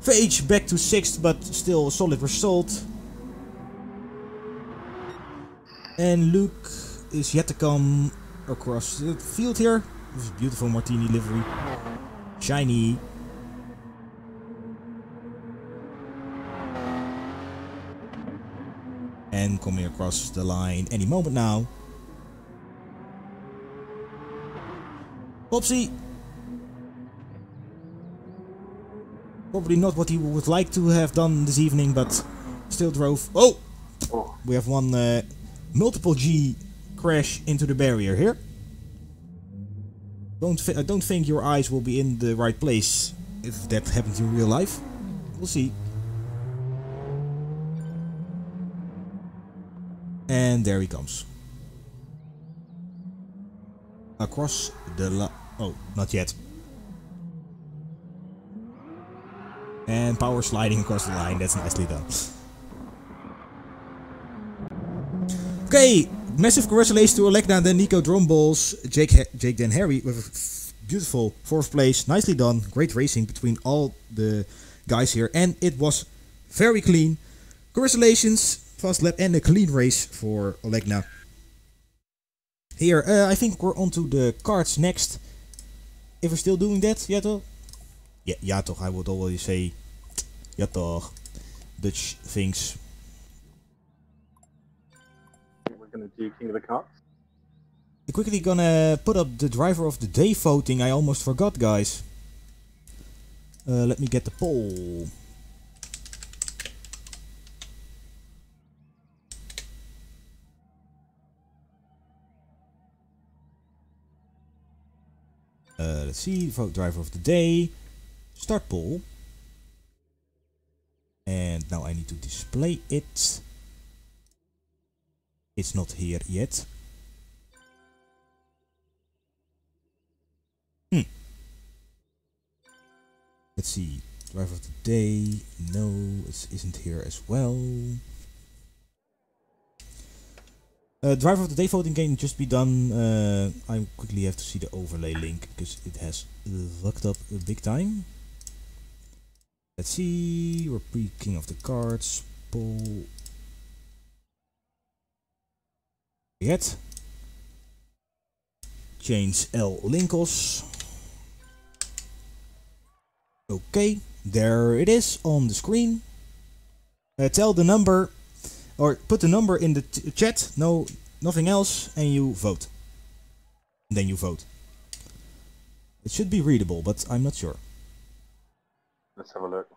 Fage back to sixth, but still a solid result. And Luke is yet to come across the field here. This is beautiful Martini livery. Shiny. And coming across the line any moment now. Popsy. Probably not what he would like to have done this evening, but still drove. Oh! We have one multiple G crash into the barrier here. I don't think your eyes will be in the right place if that happens in real life. We'll see. And there he comes. Across the oh, not yet. And power sliding across the line, that's nicely done. Okay, massive congratulations to Olegna, then Nico Drumballs, Jake then Harry with a beautiful fourth place. Nicely done, great racing between all the guys here, and it was very clean. Congratulations, fast lap and a clean race for Olegna. Here, I think we're on to the cards next. If we're still doing that, yeah toch? Yeah toch, I would always say, ja toch, Dutch things. We're going to do King of the Carts. I'm quickly gonna put up the driver of the day voting. I almost forgot, guys. Let me get the poll. let's see, vote driver of the day, start poll. And now I need to display it. It's not here yet. Let's see, driver of the day, no, it isn't here as well. Driver of the day voting can just be done. I quickly have to see the overlay link because it has fucked up big time. Let's see, repeat king of the cards, poll. Yet. Change L Linkos. Okay, there it is on the screen. Tell the number, or put the number in the chat, no, nothing else, and you vote. Then you vote. It should be readable, but I'm not sure. Let's have a look.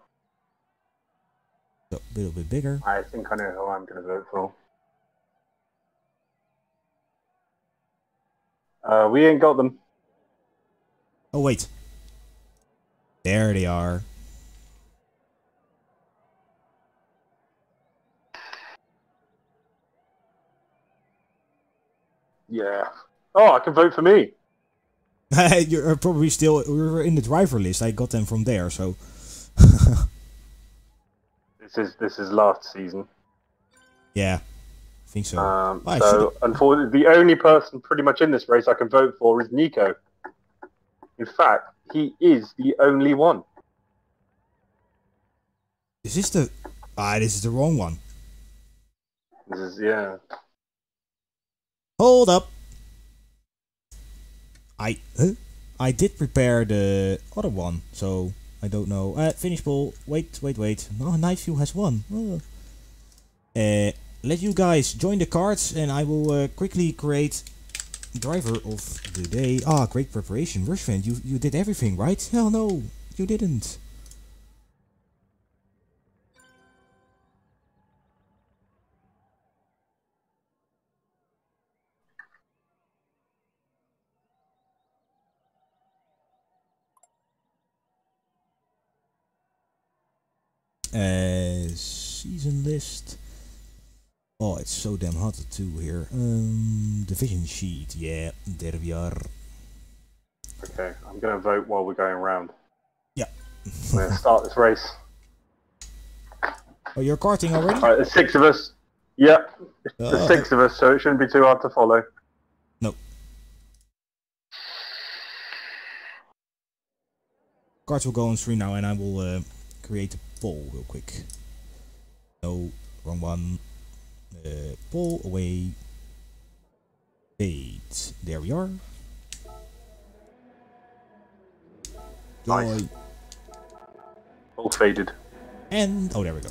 So, a little bit bigger. I think I know who I'm going to vote for. We ain't got them. Oh, wait. There they are. Yeah. Oh, I can vote for me. You're probably still you're in the driver list. I got them from there, so. This is last season. Yeah, I think so. So, unfortunately, the only person pretty much in this race I can vote for is Nico. In fact, he is the only one. Is this the? This is the wrong one. This is, yeah. Hold up. I did prepare the other one, so I don't know. Finish poll. Wait. Oh, Night View has won. Oh. Let you guys join the cards, and I will quickly create driver of the day. Ah, great preparation, Rushfan. You did everything, right? Hell no, you didn't. Season list. Oh, it's so damn hot too here. Division sheet. Yeah, there we are. Okay, I'm going to vote while we're going around. Yeah. I'm going to start this race. Oh, you're karting already? Alright, there's 6 of us. Yep. There's 6 of us, so it shouldn't be too hard to follow. No. Cards will go on screen now, and I will create a poll real quick. No, wrong one. Poll away. Fade. There we are. Nice. All faded. And oh, there we go.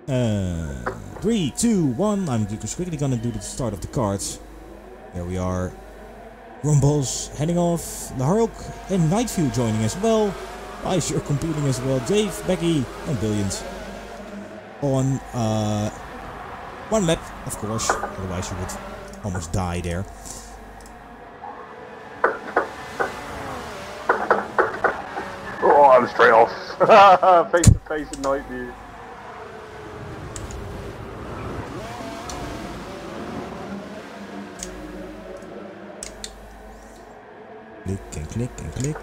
Yeah. 3, 2, 1. I'm just quickly gonna do the start of the cards. There we are. Rumbles heading off. The Hulk and Nightview joining as well. Ice, you're competing as well. Dave, Becky, and Billions. On one map, of course. Otherwise, you would almost die there. Oh, I'm straight off. Face to face in Night View. Click and click and click.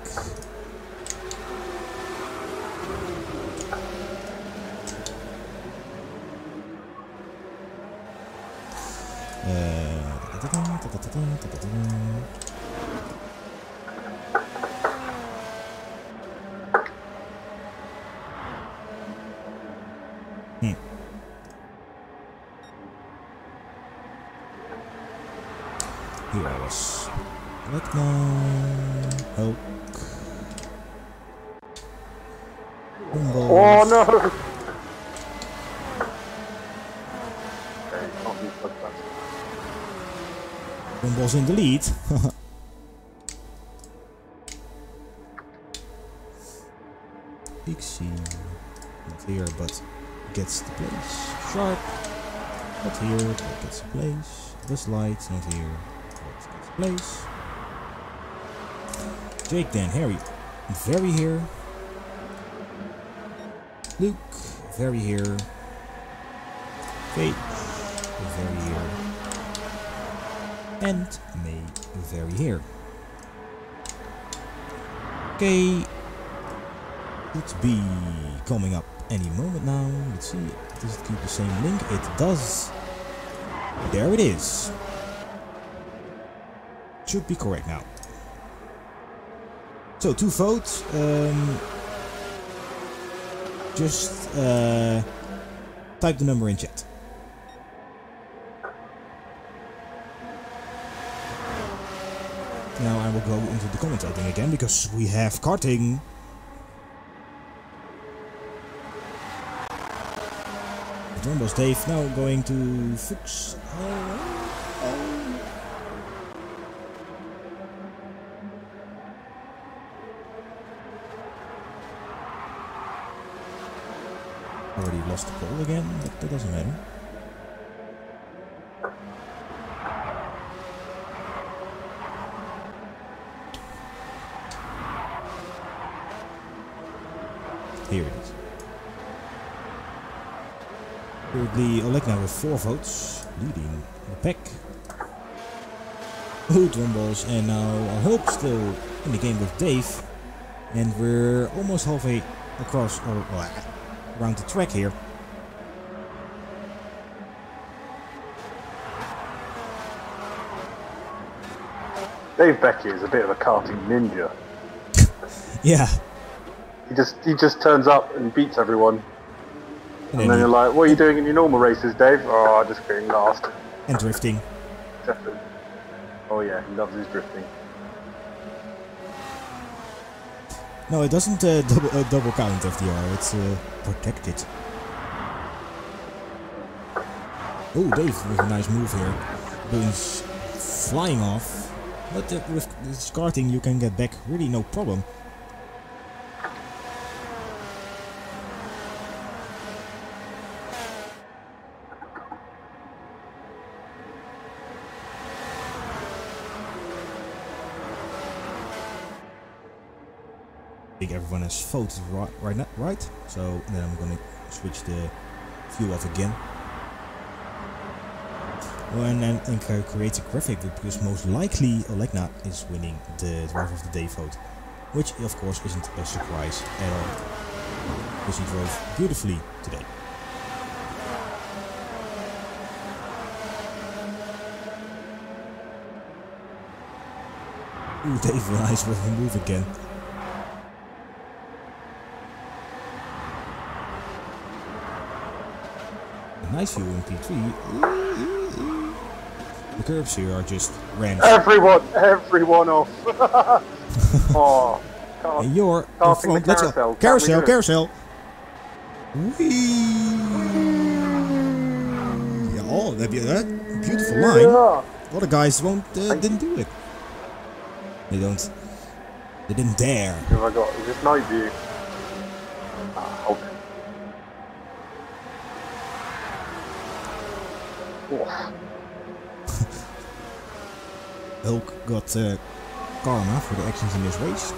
Here I was. Right now. Hulk. Oh no! Okay, can't be fucked up. Rumbles in the lead. Pixie. Not here, but gets the place. Sharp. Not here, but gets the place. The slide's not here. place. Jake, then Harry, very here. Luke, very here. Faith, very here. And May, very here. Okay, let's be coming up any moment now. Let's see, does it keep the same link? It does. There it is. Should be correct now. So 2 votes. Just type the number in chat. Now I will go into the commentating again because we have karting. Drumbo's Dave now going to fix. Already lost the pole again, but that doesn't matter. Here it is. Currently Olegna with 4 votes, leading the pack. Ooh, Drumballs, and now Hulk still in the game with Dave. And we're almost halfway across, or around the track here. Dave Becky is a bit of a karting ninja. Yeah. He just turns up and beats everyone. And then you're like, what are you doing in your normal races, Dave? Oh, just getting last. And drifting. Definitely. Oh yeah, he loves his drifting. No, it doesn't double count FDR, it's protected. Oh, Dave with a nice move here. Balloon's flying off. But with this karting you can get back really no problem. I think everyone has voted right, so then I'm gonna switch the view off again. Well, and then create a graphic because most likely Olegna is winning the Driver of the Day vote, which of course isn't a surprise at all, because he drove beautifully today. Ooh, Dave, nice with a move again. Nice view in P3. The curbs here are just random. Everyone off. Oh, and you're in front. Let's go. Carousel. Whee! Yeah, oh, that'd be a beautiful line. Yeah. Other guys didn't do it. They didn't dare. What have I got? Is this night view? Okay. Hulk got karma for the actions in this race.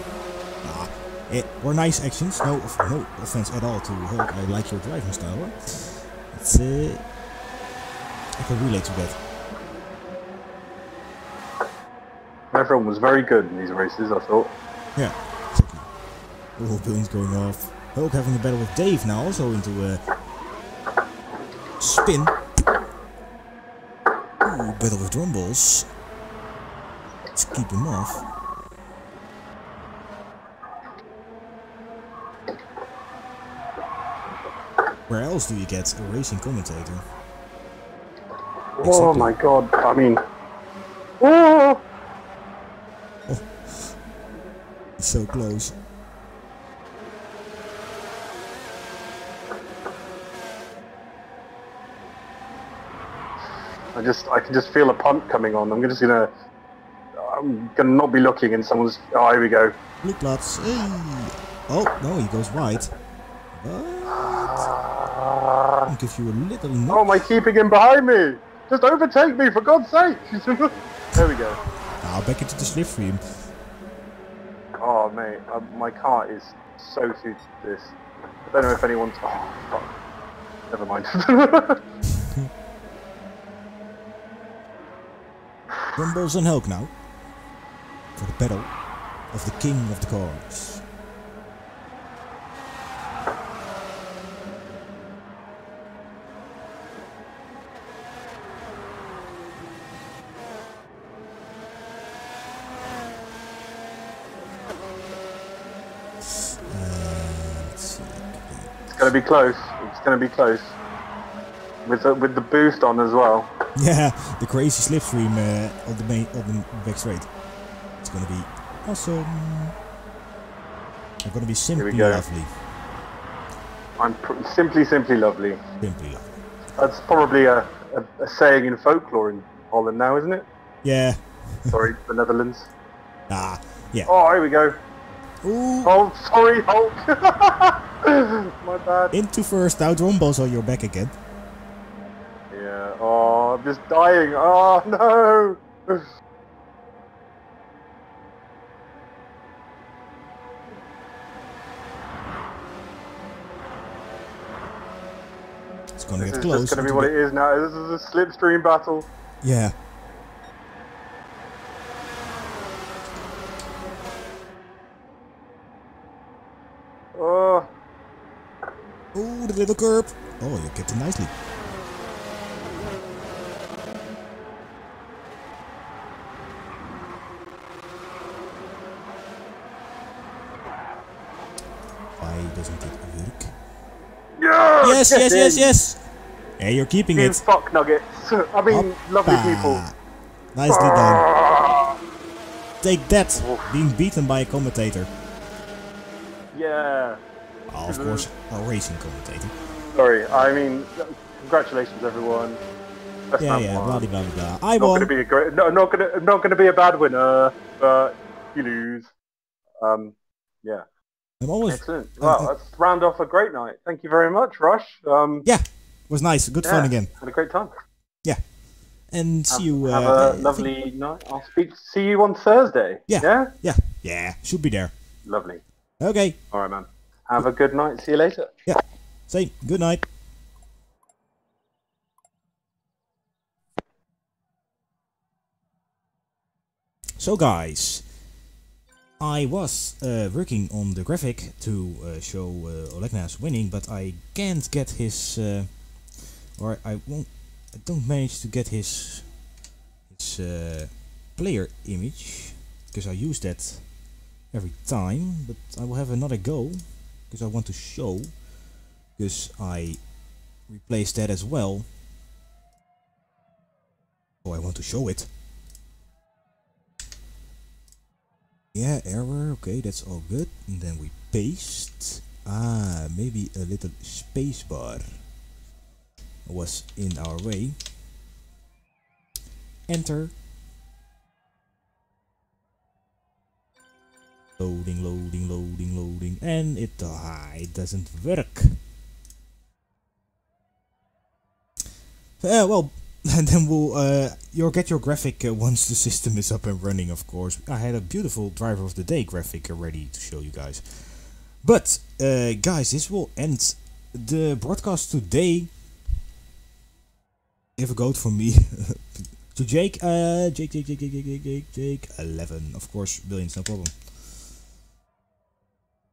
Were nice actions, no offense at all to Hulk. I like your driving style. It's I can relate to that. Everyone was very good in these races, I thought. Yeah, exactly. All balloons going off. Hulk having a battle with Dave now, also into a spin. Ooh, battle with Drumballs. Let's keep him off. Where else do you get a racing commentator? Oh Exactly. my god, I mean... Oh! Oh. It's so close. I can just feel a punt coming on. I'm gonna not be looking and someone's... Oh, here we go. Blue plots. Hey. Oh, no, he goes wide. But I'll give you a little nudge. Oh, am I keeping him behind me? Just overtake me, for God's sake! There we go. Now back into the slipstream. Oh mate, my car is so suited to this. I don't know if anyone's. Oh fuck. Never mind. Rumbles and Hulk now. For the battle of the king of the cars. It's gonna be close. It's gonna be close. With the boost on as well. Yeah, the crazy slipstream on the back straight. It's gonna be awesome. It's gonna be simply lovely. I'm simply lovely. Simply lovely. That's probably a saying in folklore in Holland now, isn't it? Yeah. Sorry, the Netherlands. Ah, yeah. Oh, here we go. Ooh. Oh, sorry, Hulk. My bad. Into first, out rumbles, so you're back again. Yeah. Oh, I'm just dying. Oh no. It's gonna get This close. is just gonna be what it is now. This is a slipstream battle. Yeah. Oh. Ooh, the little curb. Oh, you kept it nicely. Why doesn't it work? Yeah, Yes. Hey, you're keeping You it. fuck nuggets. I mean, lovely people. Nicely done. Take that, being beaten by a commentator. Yeah. Oh, of course, a racing commentator. Sorry, I mean, congratulations everyone. Best man Yeah, won. blah blah blah. I Not won. gonna be a great, no, not gonna be a bad winner, but you lose. Yeah. I'm always. Excellent. Well, let's round off a great night. Thank you very much, Rush. Yeah, it was nice. Good fun again. Had a great time. Yeah. And see you. Have a lovely night. I'll see you on Thursday. Yeah. Should be there. Lovely. Okay. All right, man. Have a good night. See you later. Yeah. Same. Good night. So, guys, I was working on the graphic to show Olegna's winning, but I can't get his, or I don't manage to get his player image, because I use that every time, but I will have another go, because I want to show, because I replaced that as well. Oh, I want to show it. Yeah, error, okay, that's all good. And then we paste. Ah, maybe a little spacebar was in our way. Enter. Loading, and it doesn't work. Well, and then we'll you'll get your graphic once the system is up and running, of course. I had a beautiful driver of the day graphic ready to show you guys. But guys, this will end the broadcast today. Give a goat from me to Jake. Jake 11, of course, billions, no problem.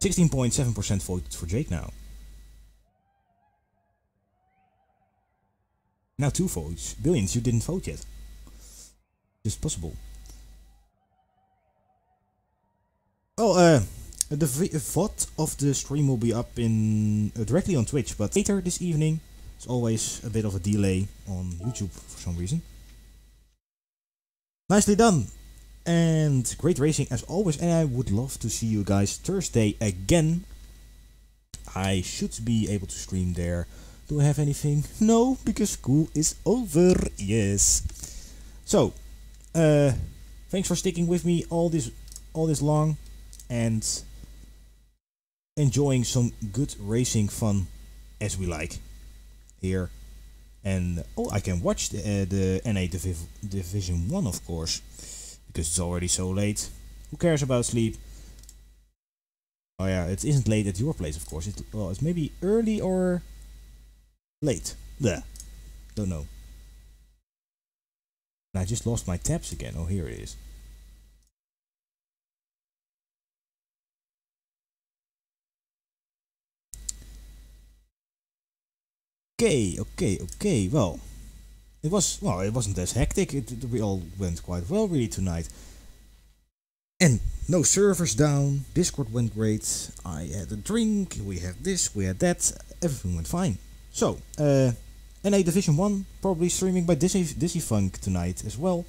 16.7% voted for Jake now. Now 2 votes. Billions, you didn't vote yet. Just possible. Oh, the VOD of the stream will be up in directly on Twitch, but later this evening. It's always a bit of a delay on YouTube for some reason. Nicely done. And great racing as always, and I would love to see you guys Thursday again. I should be able to stream there. Do I have anything? No, because school is over. Yes. So, thanks for sticking with me all this long, and enjoying some good racing fun as we like here. And oh, I can watch the NA Division 1, of course, because it's already so late. Who cares about sleep? Oh yeah, it isn't late at your place, of course. Well, it's maybe early or late. Bleh. Don't know. And I just lost my tabs again. Oh, here it is. Okay. Well, it wasn't as hectic. We all went quite well really tonight. And no servers down. Discord went great. I had a drink. We had this. We had that. Everything went fine. So, NA Division 1 probably streaming by Dizzy Funk tonight as well.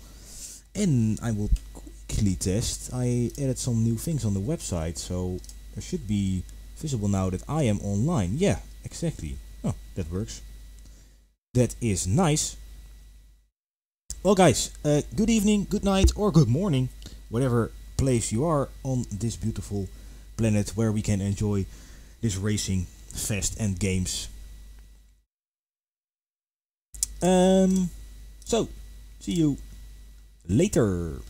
And I will quickly test. I added some new things on the website, so it should be visible now that I am online. Yeah, exactly. Oh, that works. That is nice. Well, guys, good evening, good night, or good morning, whatever place you are on this beautiful planet where we can enjoy this racing fest and games. So, see you later.